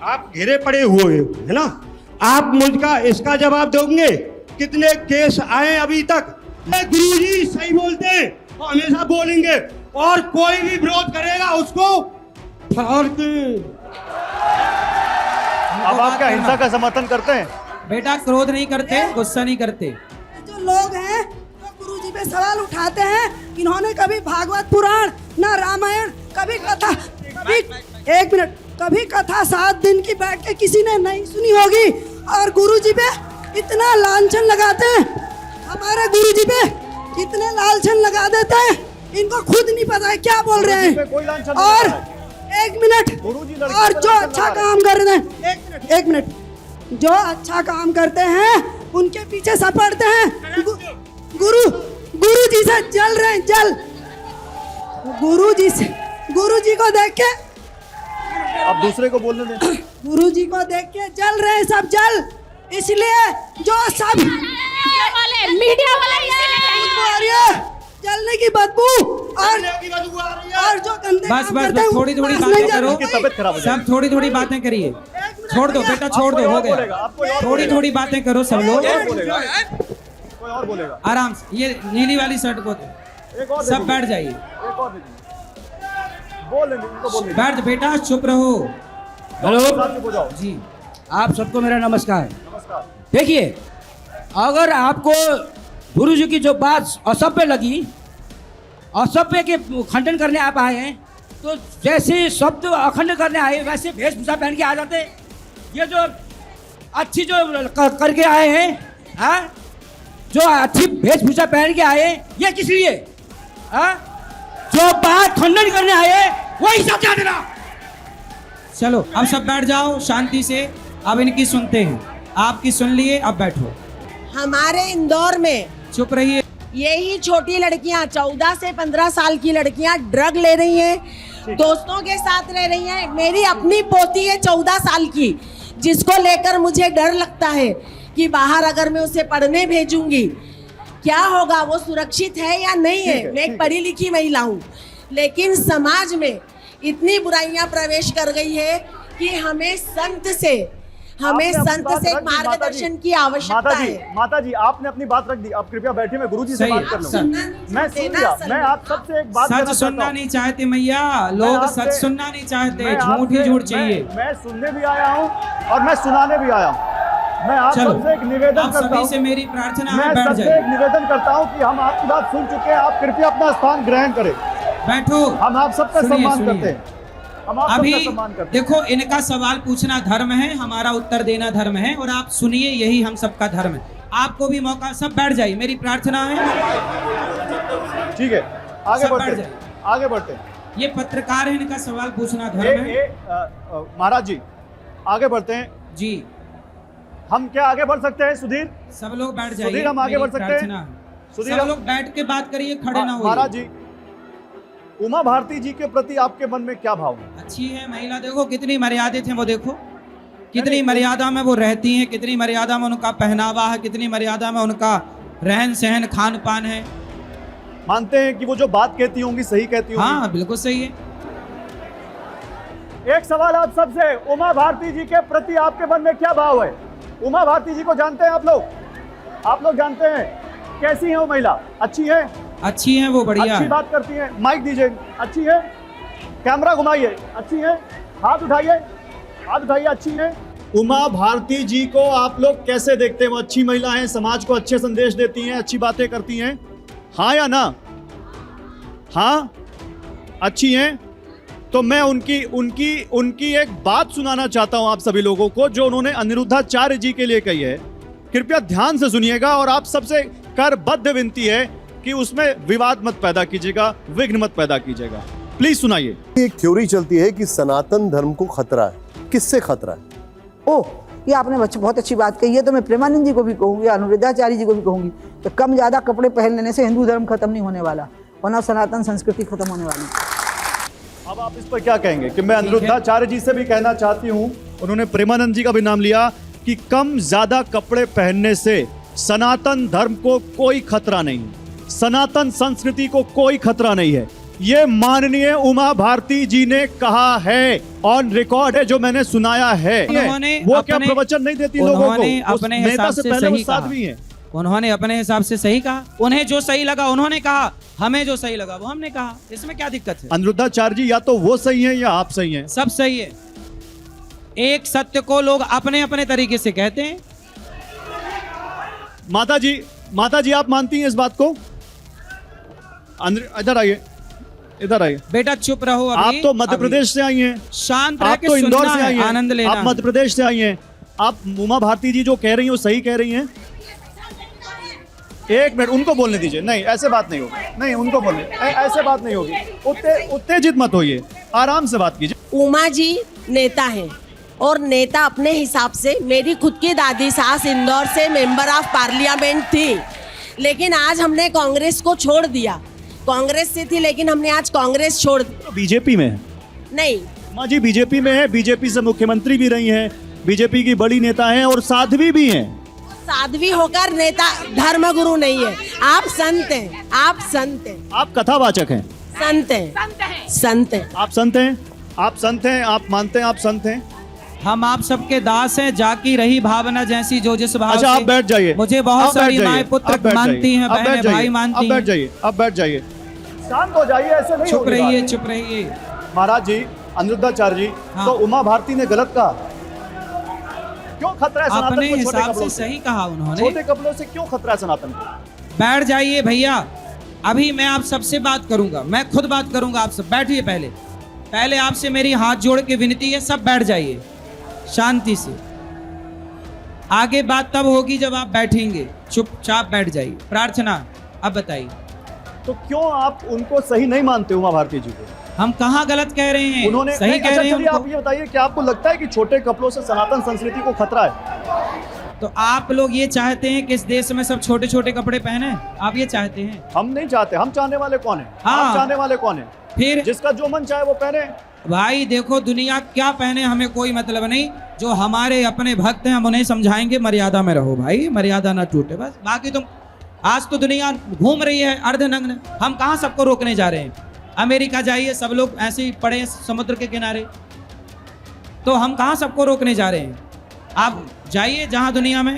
आप घेरे पड़े हुए है ना, आप मुझका इसका जवाब दोगे कितने केस आए अभी तक? गुरुजी सही बोलते हैं तो हमेशा बोलेंगे और कोई भी विरोध करेगा उसको फाड़ के। अब आप क्या हिंसा का समर्थन करते हैं? बेटा क्रोध नहीं करते, गुस्सा नहीं करते। जो लोग हैं जो गुरुजी पे सवाल उठाते हैं, इन्होंने कभी भागवत पुराण ना रामायण, कभी कथा, कभी 1 मिनट, कभी कथा 7 दिन की बैठ के किसी ने नहीं सुनी होगी और गुरुजी पे इतना लांछन लगाते हैं, हमारे गुरुजी पे इतने लांछन लगा देते हैं, इनको खुद नहीं पता है क्या बोल रहे गुरुजी पे कोई हैं। लांछन नहीं और लगा है। 1 मिनट, गुरुजी लड़की और पे जो लांछन अच्छा लगा काम कर रहे हैं, 1 मिनट, जो अच्छा काम करते हैं उनके पीछे सपड़ते हैं। गुरु जी से जल रहे हैं, जल गुरु जी को देख के, अब दूसरे को बोलने दें। गुरु जी को देख के जल रहे हैं सब, जल, इसलिए जो सब मीडिया वाले बदबू आ रही है, जलने की बदबू, और जो गंदे बस काम बस करते हैं बस थोड़ी थोड़ी उनके पास बातें नहीं करो, जाना उनकी तबीयत खराब हो जाएगी। सब थोड़ी थोड़ी बातें करिए। छोड़ दो बेटा, छोड़ दो, हो गया। थोड़ी थोड़ी बातें करो सब लोग, कोई और बोलेगा। आराम से। ये नीली वाली शर्ट को एक और सब बैठ जाइए, एक और बोल लेंगे, उनको बोल लेंगे। बैठ बेटा, चुप रहो। हेलो, चुप हो जाओ। जी आप सबको मेरा नमस्कार। नमस्कार। देखिए, अगर आपको गुरु जी की जो बात असभ्य लगी, असभ्य के खंडन करने आप आए हैं, तो जैसे शब्द अखंड करने आए वैसे वेशभूषा पहन के आ जाते। ये जो अच्छी जो करके आए हैं, हाँ, जो अच्छी वेशभूषा पहन के आए, ये किस लिए? हाँ, जो बात खंडन करने आए वही सब जा देना। चलो अब सब बैठ जाओ शांति से। अब इनकी सुनते हैं, आपकी सुन लिए, अब बैठो। हमारे इंदौर में चुप रहिए। यही छोटी लड़कियां 14 से 15 साल की लड़कियां ड्रग ले रही हैं, दोस्तों के साथ रह रही हैं। मेरी अपनी पोती है 14 साल की, जिसको लेकर मुझे डर लगता है कि बाहर अगर मैं उसे पढ़ने भेजूंगी क्या होगा, वो सुरक्षित है या नहीं है। मैं एक पढ़ी लिखी महिला हूँ, लेकिन समाज में इतनी बुराइयां प्रवेश कर गई है कि हमें संत से एक मार्गदर्शन की आवश्यकता है। माता जी आपने अपनी बात रख दी, अब कृपया बैठिए, मैं गुरुजी से सही बात है, कर लूं। सर। मैं सुन लिया, मैं आप सबसे एक बात सच सुनना नहीं चाहते मैया, लोग सच सुनना नहीं चाहते, झूठ ही झूठ चाहिए। मैं सुनने भी आया हूँ और मैं सुनाने भी आया हूँ। मैं आप सबसे एक निवेदन आप करता सभी हूँ, से मेरी प्रार्थना है, मैं बैठ सबसे जाइए। एक निवेदन करता हूँ कि हम आपकी बात सुन चुके हैं, आप कृपया अपना स्थान ग्रहण करें। बैठो, हम आप सबका सुनिए, सम्मान सुनिए। करते हैं, हम आप अभी सबका सम्मान करते हैं। देखो, इनका सवाल पूछना धर्म है, हमारा उत्तर देना धर्म है, और आप सुनिए, यही हम सबका धर्म है। आपको भी मौका, सब बैठ जाइए, मेरी प्रार्थना है। ठीक है, आगे सब बैठ बढ़ते जाइए। आगे बढ़ते। ये पत्रकार है, इनका सवाल पूछना धर्म है। महाराज जी आगे बढ़ते हैं जी, हम क्या आगे बढ़ सकते हैं? सुधीर, सब लोग बैठ जाइए, सुधीर, हम आगे मेरी बढ़ सकते हैं? प्रार्थना है। सुधीर, सब हम- लोग बैठ के बात करिए, खड़े ना महाराज होइए। जी, उमा भारती जी के प्रति आपके मन में क्या भाव है? अच्छी है महिला, देखो कितनी मर्यादित है वो, देखो कितनी मर्यादा में वो रहती हैं, कितनी मर्यादा में उनका पहनावा है, कितनी मर्यादा में उनका रहन सहन खान पान है। मानते हैं कि वो जो बात कहती होंगी सही कहती होंगी? हाँ बिल्कुल सही है। एक सवाल आप सबसे, उमा भारती जी के प्रति आपके मन में क्या भाव है? उमा भारती जी को जानते हैं आप लोग जानते हैं कैसी है वो महिला? अच्छी है? अच्छी है वो, बढ़िया अच्छी है। बात करती है, माइक दीजिए। अच्छी है? कैमरा घुमाइए। अच्छी है? हाथ उठाइए, अच्छी है। उमा भारती जी को आप लोग कैसे देखते हैं? वो अच्छी महिला है, समाज को अच्छे संदेश देती हैं, अच्छी बातें करती हैं, हाँ या ना? हाँ, अच्छी हैं। तो मैं उनकी एक बात सुनाना चाहता हूं आप सभी लोगों को, जो उन्होंने अनिरुद्धाचार्य जी के लिए कही है। कृपया ध्यान से सुनिएगा और आप सबसे करबद्ध विनती है कि उसमें विवाद मत पैदा कीजिएगा, विघ्न मत पैदा कीजिएगा। प्लीज सुनाइए। एक थ्योरी चलती है कि सनातन धर्म को खतरा है। किससे खतरा है? ओह, ये आपने बहुत अच्छी बात कही है। तो मैं प्रेमानंद जी को भी कहूँगी, अनिरुद्धाचार्य जी को भी कहूँगी कि कम ज़्यादा कपड़े पहन लेने से हिंदू धर्म खत्म नहीं होने वाला, वरना सनातन संस्कृति खत्म होने वाली। अब आप इस पर क्या कहेंगे? कि मैं अनिरुद्धाचार्य जी से भी कहना चाहती हूँ, उन्होंने प्रेमानंद जी का भी नाम लिया, कि कम ज्यादा कपड़े पहनने से सनातन धर्म को कोई खतरा नहीं, सनातन संस्कृति को कोई खतरा नहीं है। ये माननीय उमा भारती जी ने कहा है, ऑन रिकॉर्ड है, जो मैंने सुनाया है। वो क्या प्रवचन नहीं देती लोगों को? अपने हिसाब से सही कहा। उन्होंने अपने हिसाब से सही कहा, उन्हें जो सही लगा उन्होंने कहा, हमें जो सही लगा वो हमने कहा। इसमें क्या दिक्कत है? अनिरुद्धाचार्य जी या तो वो सही है या आप सही हैं। सब सही है। एक सत्य को लोग अपने अपने तरीके से कहते हैं। माता जी आप मानती हैं इस बात को? इधर आइए, इधर आइए। बेटा चुप रहो अभी। आप तो मध्य प्रदेश से आई हैं, शांत रह आप के तो इंदौर सुनना से आई है, हैं, आनंद लेना। आप मध्य प्रदेश से आई हैं। आप उमा भारती जी जो कह रही हैं वो सही कह रही हैं? एक मिनट, उनको बोलने दीजिए। नहीं, ऐसे बात नहीं होगी। नहीं, उनको बोलने, ऐसे बात नहीं होगी। उत्तेजित मत होइए, आराम से बात कीजिए। उमा जी नेता हैं और नेता अपने हिसाब से, मेरी खुद की दादी सास इंदौर से मेंबर ऑफ पार्लियामेंट थी, लेकिन आज हमने कांग्रेस को छोड़ दिया। कांग्रेस से थी लेकिन हमने आज कांग्रेस छोड़ दी। तो बीजेपी में है? नहीं, उमा जी बीजेपी में है, बीजेपी से मुख्यमंत्री भी रही हैं, बीजेपी की बड़ी नेता हैं और साध्वी भी हैं। साध्वी होकर नेता धर्मगुरु नहीं है। आप संत हैं, आप संत हैं, आप कथावाचक हैं। संत हैं, संत हैं। आप संत हैं, आप संत हैं, आप मानते हैं आप संत हैं। हम आप सबके दास हैं, जाकी रही भावना जैसी जो जिस भाव अच्छा, आप बैठ जाइए। मुझे बहुत सारी माएं पुत्र मानती हैं, बहनें भाई मानती हैं। बैठ जाइए, आप बैठ जाइए, शांत हो जाइए, ऐसे नहीं। चुप रहिए, चुप रहिए। महाराज जी, अनिरुद्धाचार्य जी, तो उमा भारती ने गलत कहा? क्यों खतरा है सनातन को? अपने छोटे हिसाब कपड़ों से सही कहा उन्होंने। छोटे कपड़ों से क्यों खतरा है सनातन को? बैठ जाइए भैया, अभी मैं आप सबसे बात करूंगा, मैं खुद बात करूंगा। आप सब बैठिए। पहले आपसे मेरी हाथ जोड़ के विनती है, सब बैठ जाइए शांति से। आगे बात तब होगी जब आप बैठेंगे, चुपचाप बैठ जाइए। प्रार्थना। अब बताइए, तो क्यों आप उनको सही नहीं मानते उमा भारती जी को? हम कहाँ गलत कह रहे हैं? उन्होंने सही कह रहे हैं। आप ये बताइए कि आपको लगता है कि छोटे कपड़ों से सनातन संस्कृति को खतरा है? तो आप लोग ये चाहते हैं कि इस देश में सब छोटे छोटे कपड़े पहने? आप ये चाहते हैं? हम नहीं चाहते। हम चाहने वाले कौन है? हाँ। हम चाहने वाले कौन है? फिर जिसका जो मन चाहे वो पहने। भाई देखो, दुनिया क्या पहने हमें कोई मतलब नहीं। जो हमारे अपने भक्त हैं हम उन्हें समझाएंगे, मर्यादा में रहो भाई, मर्यादा ना टूटे बस। बाकी तुम, आज तो दुनिया घूम रही है अर्धनग्न, हम कहाँ सबको रोकने जा रहे हैं? अमेरिका जाइए, सब लोग ऐसे ही पड़े हैं समुद्र के किनारे, तो हम कहाँ सबको रोकने जा रहे हैं? आप जाइए जहाँ दुनिया में।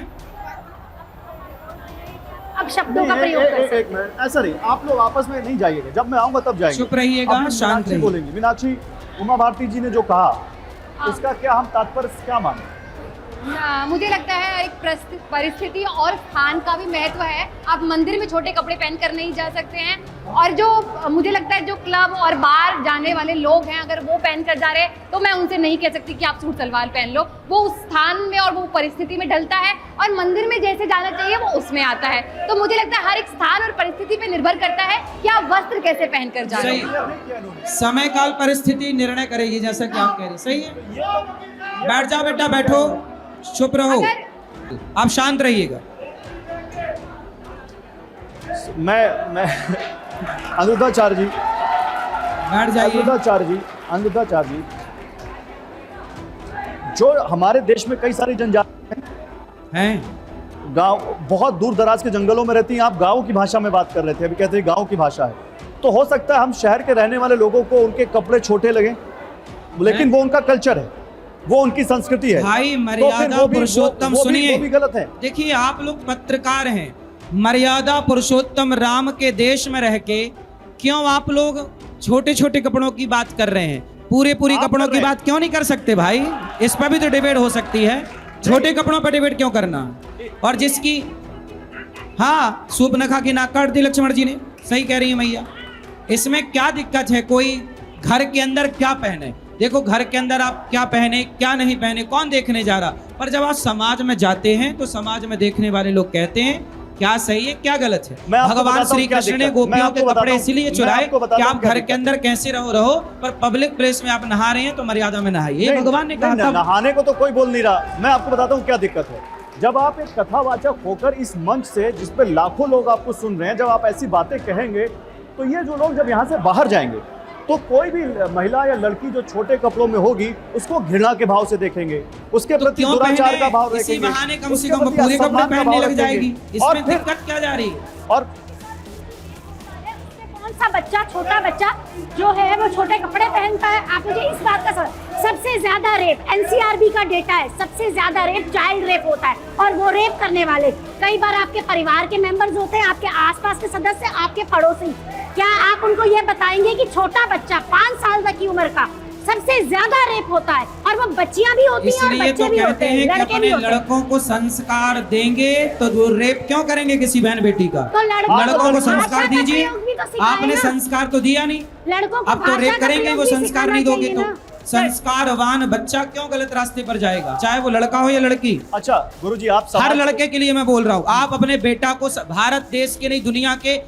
अब शब्दों का प्रयोग कर सकते हैं। एक मिनट, ऐसा नहीं, आप लोग आपस में नहीं जाइएगा, जब मैं आऊंगा तब जाएंगे। चुप रहिएगा, अब शांत रहिए। बोलेंगे। मीनाक्षी, उमा भारती जी ने जो कहा उसका क्या हम तात्पर्य क्या माने? मुझे लगता है एक परिस्थिति और स्थान का भी महत्व है। आप मंदिर में छोटे कपड़े पहनकर नहीं जा सकते हैं, और जो मुझे लगता है जो क्लब और बार जाने वाले लोग हैं, अगर वो पहन कर जा रहे हैं तो मैं उनसे नहीं कह सकती कि आप सूट सलवार पहन लो। वो उस स्थान में और वो परिस्थिति में ढलता है, और मंदिर में जैसे जाना चाहिए वो उसमें आता है। तो मुझे लगता है हर एक स्थान और परिस्थिति पे निर्भर करता है कि आप वस्त्र कैसे पहन कर जा रहे हैं। समय काल परिस्थिति निर्णय करेगी, जैसा कि आप कह रहे। सही है, बैठ जाओ बेटा, बैठो, चुप रहो, आप शांत रहिएगा। मैं अनिरुद्धाचार्य जी, बैठ जाइए। अनिरुद्धाचार्य जी, जो हमारे देश में कई सारी जनजाति हैं, गांव बहुत दूर दराज के जंगलों में रहती हैं। आप गाँव की भाषा में बात कर रहे थे, अभी कहते हैं गाँव की भाषा है। तो हो सकता है हम शहर के रहने वाले लोगों को उनके कपड़े छोटे लगें, लेकिन वो उनका कल्चर है। वो उनकी संस्कृति है। भाई तो फिर मर्यादा वो भी- पुरुषोत्तम वो भी सुनिए, गलत है। देखिए आप लोग पत्रकार हैं, मर्यादा पुरुषोत्तम राम के देश में रह के क्यों आप लोग छोटे छोटे कपड़ों की बात कर रहे हैं? पूरी आप कपड़ों कर की रहे बात क्यों नहीं कर सकते भाई? इस पर भी तो डिबेट हो सकती है। छोटे कपड़ों पर डिबेट क्यों करना? और जिसकी हाँ सूपनखा की नाक काट दी लक्ष्मण जी ने, सही कह रही है मैया। इसमें क्या दिक्कत है? कोई घर के अंदर क्या पहने, देखो घर के अंदर आप क्या पहने क्या नहीं पहने कौन देखने जा रहा, पर जब आप समाज में जाते हैं तो समाज में देखने वाले लोग कहते हैं क्या सही है क्या गलत है। मैं आपको भगवान बताता हूं श्री क्या कृष्ण ने दिक्कत है। मैं गोपियों आपको के बताता कपड़े हूं। इसीलिए मैं चुराए आपको कि बताता आप हूं क्या घर के अंदर कैसे रहो, पर पब्लिक प्लेस में आप नहा रहे हैं तो मर्यादा में नहाइए, ये भगवान ने कहा था। नहाने को तो कोई बोल नहीं रहा। मैं आपको बताता हूँ क्या दिक्कत है। जब आप एक कथावाचक होकर इस मंच से, जिस पे लाखों लोग आपको सुन रहे हैं, जब आप ऐसी बातें कहेंगे तो ये जो लोग जब यहाँ से बाहर जाएंगे तो कोई भी महिला या लड़की जो छोटे कपड़ों में होगी उसको घृणा के भाव से देखेंगे, उसके तो प्रति क्यों दुराचार पहने? का भाव इसी रखेंगे, बहाने कम से उसके कम प्रति पूरे कपड़े असम्मान का पहनने भाव लग रखेंगे। जाएगी। और इसमें फिर दिक्कत क्या जा रही है? और कौन सा बच्चा, छोटा बच्चा जो है वो छोटे कपड़े पहनता है? आप मुझे इस बात का सबसे ज्यादा रेप एनसीआरबी का डेटा है, सबसे ज्यादा रेप चाइल्ड रेप होता है, और वो रेप करने वाले कई बार आपके परिवार के मेंबर्स होते हैं, आपके आसपास के सदस्य, आपके पड़ोसी। क्या आप उनको ये बताएंगे कि छोटा बच्चा 5 साल तक की उम्र का सबसे ज्यादा रेप होता है, और वो बच्चियां भी होती हैं और इसलिए बच्चे तो भी कहते होते हैं हैं, कि लड़के भी अपने होते हैं। लड़कों को संस्कार देंगे तो वो रेप क्यों करेंगे किसी बहन बेटी का? तो लड़कों को संस्कार भाषा का दीजिए। प्रयोग भी तो सिखाएं आपने ना। संस्कार तो दिया नहीं, लड़कों को अब तो भाषा रेप का करेंगे, प्रयोग वो भी संस्कार सिखाना नहीं दोगे चाहिए तो ना। संस्कारवान बच्चा क्यों गलत रास्ते पर जाएगा, चाहे वो लड़का हो या लड़की। अच्छा गुरुजी, आप हर लड़के के लिए मैं बोल रहा हूँ, आप अपने बेटा को भारत देश के नहीं दुनिया के,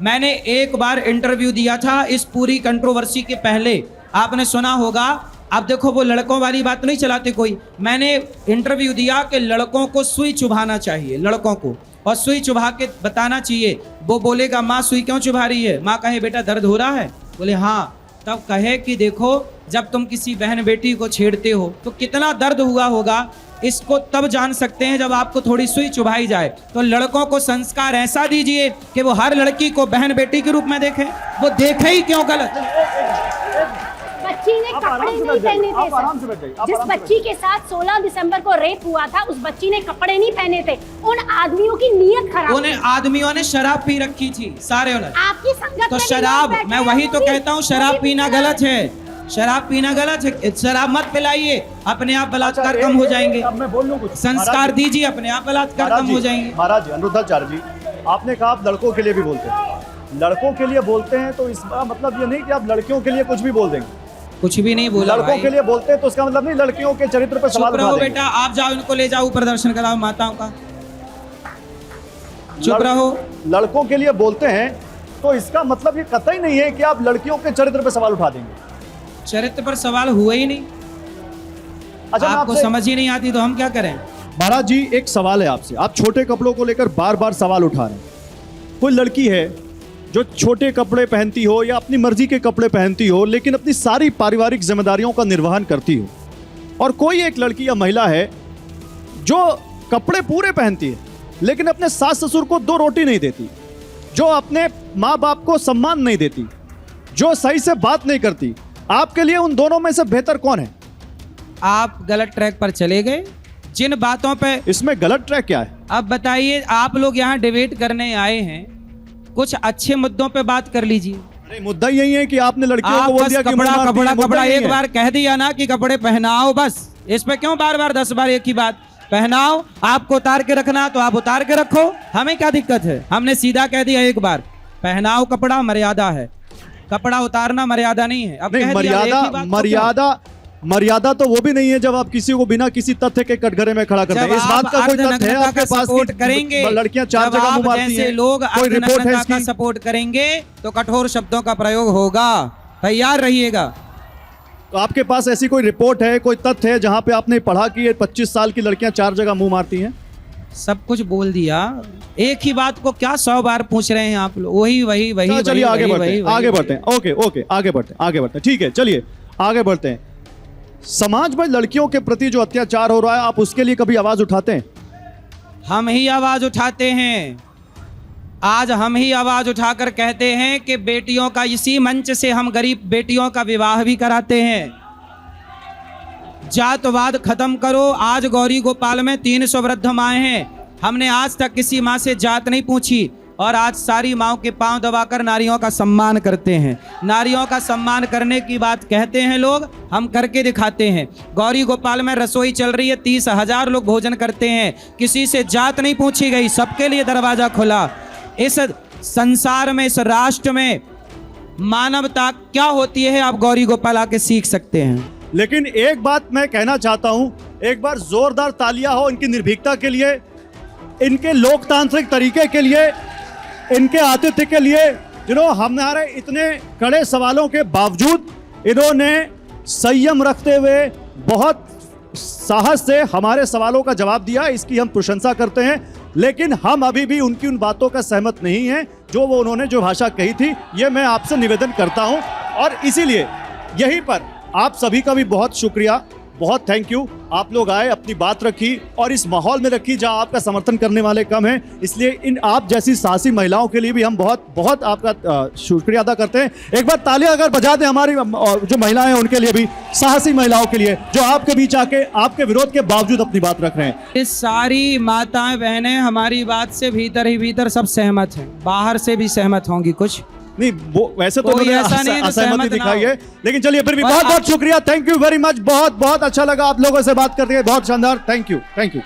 मैंने एक बार इंटरव्यू दिया था इस पूरी कंट्रोवर्सी के पहले, आपने सुना होगा। अब देखो वो लड़कों वाली बात नहीं चलाते कोई, मैंने इंटरव्यू दिया कि लड़कों को सुई चुभाना चाहिए, लड़कों को, और सुई चुभा के बताना चाहिए। वो बोलेगा माँ सुई क्यों चुभा रही है, माँ कहे बेटा दर्द हो रहा है, बोले हाँ, तब कहे कि देखो जब तुम किसी बहन बेटी को छेड़ते हो तो कितना दर्द हुआ होगा, इसको तब जान सकते हैं जब आपको थोड़ी सुई चुभाई जाए। तो लड़कों को संस्कार ऐसा दीजिए कि वो हर लड़की को बहन बेटी के रूप में देखें, वो देखे ही क्यों गलत। बच्ची ने आप कपड़े आराम से नहीं बैठ जाइए, पहने थे आप आराम से सर। बैठ जाइए, आप जिस आराम से बच्ची के साथ 16 दिसंबर को रेप हुआ था, उस बच्ची ने कपड़े नहीं पहने थे। उन आदमियों की नीयत खराब उन्हें आदमियों ने शराब पी रखी थी सारे उन्हें। आपकी संगत तो में भी शराब, लोग बैठे मैं हैं, वही तो वो भी- कहता हूँ, वो शराब भी पीना खराब गलत है, शराब पीना गलत है। शराब मत पिलाइए, अपने आप बलात्कार कम हो जाएंगे। अब मैं बोल लूं कुछ, संस्कार महाराज जी, दीजिए, अपने आप बलात्कार महाराज कम जी, हो जाएंगे। महाराज जी, अनिरुद्धाचार्य जी, आपने कहा आप लड़कों के लिए भी बोलते हैं, लड़कों के लिए बोलते हैं तो इसका मतलब ये नहीं कि आप लड़कियों के लिए कुछ भी बोल देंगे। कुछ भी नहीं बोला लड़कों भाई। के लिए बोलते हैं तो इसका मतलब नहीं लड़कियों के चरित्र पर सवाल चुप उठा रहो देंगे। बेटा, आप जाओ इनको ले जाओ, प्रदर्शन कराओ माताओं का, चुप रहो। लड़कों के लिए बोलते हैं तो इसका मतलब ये कतई नहीं है कि आप लड़कियों के चरित्र पर सवाल उठा देंगे। चरित्र पर सवाल हुआ ही नहीं। अच्छा, मैं आपको आपसे- समझ ही नहीं आती तो हम क्या करें। महाराज जी एक सवाल है आपसे, आप छोटे कपड़ों को लेकर बार बार सवाल उठा रहे हैं। कोई लड़की है जो छोटे कपड़े पहनती हो या अपनी मर्जी के कपड़े पहनती हो, लेकिन अपनी सारी पारिवारिक जिम्मेदारियों का निर्वहन करती हो, और कोई एक लड़की या महिला है जो कपड़े पूरे पहनती है लेकिन अपने सास ससुर को 2 रोटी नहीं देती, जो अपने माँ बाप को सम्मान नहीं देती, जो सही से बात नहीं करती। आपके लिए उन दोनों में से बेहतर कौन है? आप गलत ट्रैक पर चले गए। जिन बातों पे, इसमें गलत ट्रैक क्या है? अब बताइए, आप लोग यहाँ डिबेट करने आए हैं, कुछ अच्छे मुद्दों पे बात कर लीजिए। अरे मुद्दा यही है कि आपने लड़कियों आप को बोल बस दिया कि कपड़ा मुंह मारती कपड़ा है, मुद्दा कपड़ा यही एक है। बार कह दिया ना कि कपड़े पहनाओ, बस इस पे क्यों बार बार 10 बार एक ही बात पहनाओ। आपको उतार के रखना तो आप उतार के रखो, हमें क्या दिक्कत है। हमने सीधा कह दिया एक बार, पहनाओ कपड़ा, मर्यादा है, कपड़ा उतारना मर्यादा नहीं है। अब नहीं, कह दिया, एक ही बात को क्यों? मर्यादा तो वो भी नहीं है जब आप किसी को बिना किसी तत्य के कटघरे में खड़ा करते हैं। इस बात का कोई तथ्य है आपके पास सपोर्ट कि करेंगे, लड़कियां 4 जब जगह आप मुंह मारती जैसे हैं? लोग कोई रिपोर्ट है अर्धनग्नता का इसकी? सपोर्ट करेंगे तो कठोर शब्दों का प्रयोग होगा, तैयार रहिएगा। तो आपके पास ऐसी कोई रिपोर्ट है, कोई तथ्य है जहां पे आपने पढ़ा कि ये 25 साल की लड़कियां 4 जगह मुंह मारती हैं? सब कुछ बोल दिया, एक ही बात को क्या 100 बार पूछ रहे हैं आप लोग। वही वही वही चलिए आगे बढ़ते हैं, आगे वही। बढ़ते हैं। ओके आगे बढ़ते हैं, ठीक है, चलिए आगे बढ़ते हैं। समाज में लड़कियों के प्रति जो अत्याचार हो रहा है, आप उसके लिए कभी आवाज उठाते हैं? हम ही आवाज उठाते हैं। आज हम ही आवाज उठाकर कहते हैं कि बेटियों का, इसी मंच से हम गरीब बेटियों का विवाह भी कराते हैं। जातवाद खत्म करो। आज गौरी गोपाल में 300 वृद्ध माएँ हैं। हमने आज तक किसी माँ से जात नहीं पूछी और आज सारी माँओं के पांव दबाकर नारियों का सम्मान करते हैं। नारियों का सम्मान करने की बात कहते हैं लोग, हम करके दिखाते हैं। गौरी गोपाल में रसोई चल रही है, 30,000 लोग भोजन करते हैं। किसी से जात नहीं पूछी गई, सबके लिए दरवाजा खुला। इस संसार में, इस राष्ट्र में मानवता क्या होती है आप गौरी गोपाल आके सीख सकते हैं। लेकिन एक बात मैं कहना चाहता हूं, एक बार जोरदार तालियां हो इनकी निर्भीकता के लिए, इनके लोकतांत्रिक तरीके के लिए, इनके आतिथ्य के लिए, जिन्होंने हमारे इतने कड़े सवालों के बावजूद इन्होंने संयम रखते हुए बहुत साहस से हमारे सवालों का जवाब दिया। इसकी हम प्रशंसा करते हैं। लेकिन हम अभी भी उनकी उन बातों का सहमत नहीं हैं जो वो उन्होंने जो भाषा कही थी। ये मैं आपसे निवेदन करता हूं और इसीलिए यहीं पर आप सभी का भी बहुत शुक्रिया, बहुत थैंक यू। आप लोग आए, अपनी बात रखी और इस माहौल में रखी जहां आपका समर्थन करने वाले कम हैं। इसलिए इन आप जैसी साहसी महिलाओं के लिए भी हम बहुत बहुत आपका शुक्रिया अदा करते हैं। एक बार तालियां अगर बजा दें हमारी जो महिलाएं हैं उनके लिए भी, साहसी महिलाओं के लिए जो आपके बीच आके आपके विरोध के बावजूद अपनी बात रख रहे हैं। ये सारी माताएं बहनें हमारी बात से भीतर ही भीतर सब सहमत हैं, बाहर से भी सहमत होंगी कुछ नहीं, वो वैसे तो कोई ऐसा नहीं है जो असहमति सहमत ना दिखाई हो। है, लेकिन चलिए फिर भी बहुत बहुत शुक्रिया, थैंक यू वेरी मच। बहुत बहुत अच्छा लगा आप लोगों से बात करके, बहुत शानदार, थैंक यू, थैंक यू।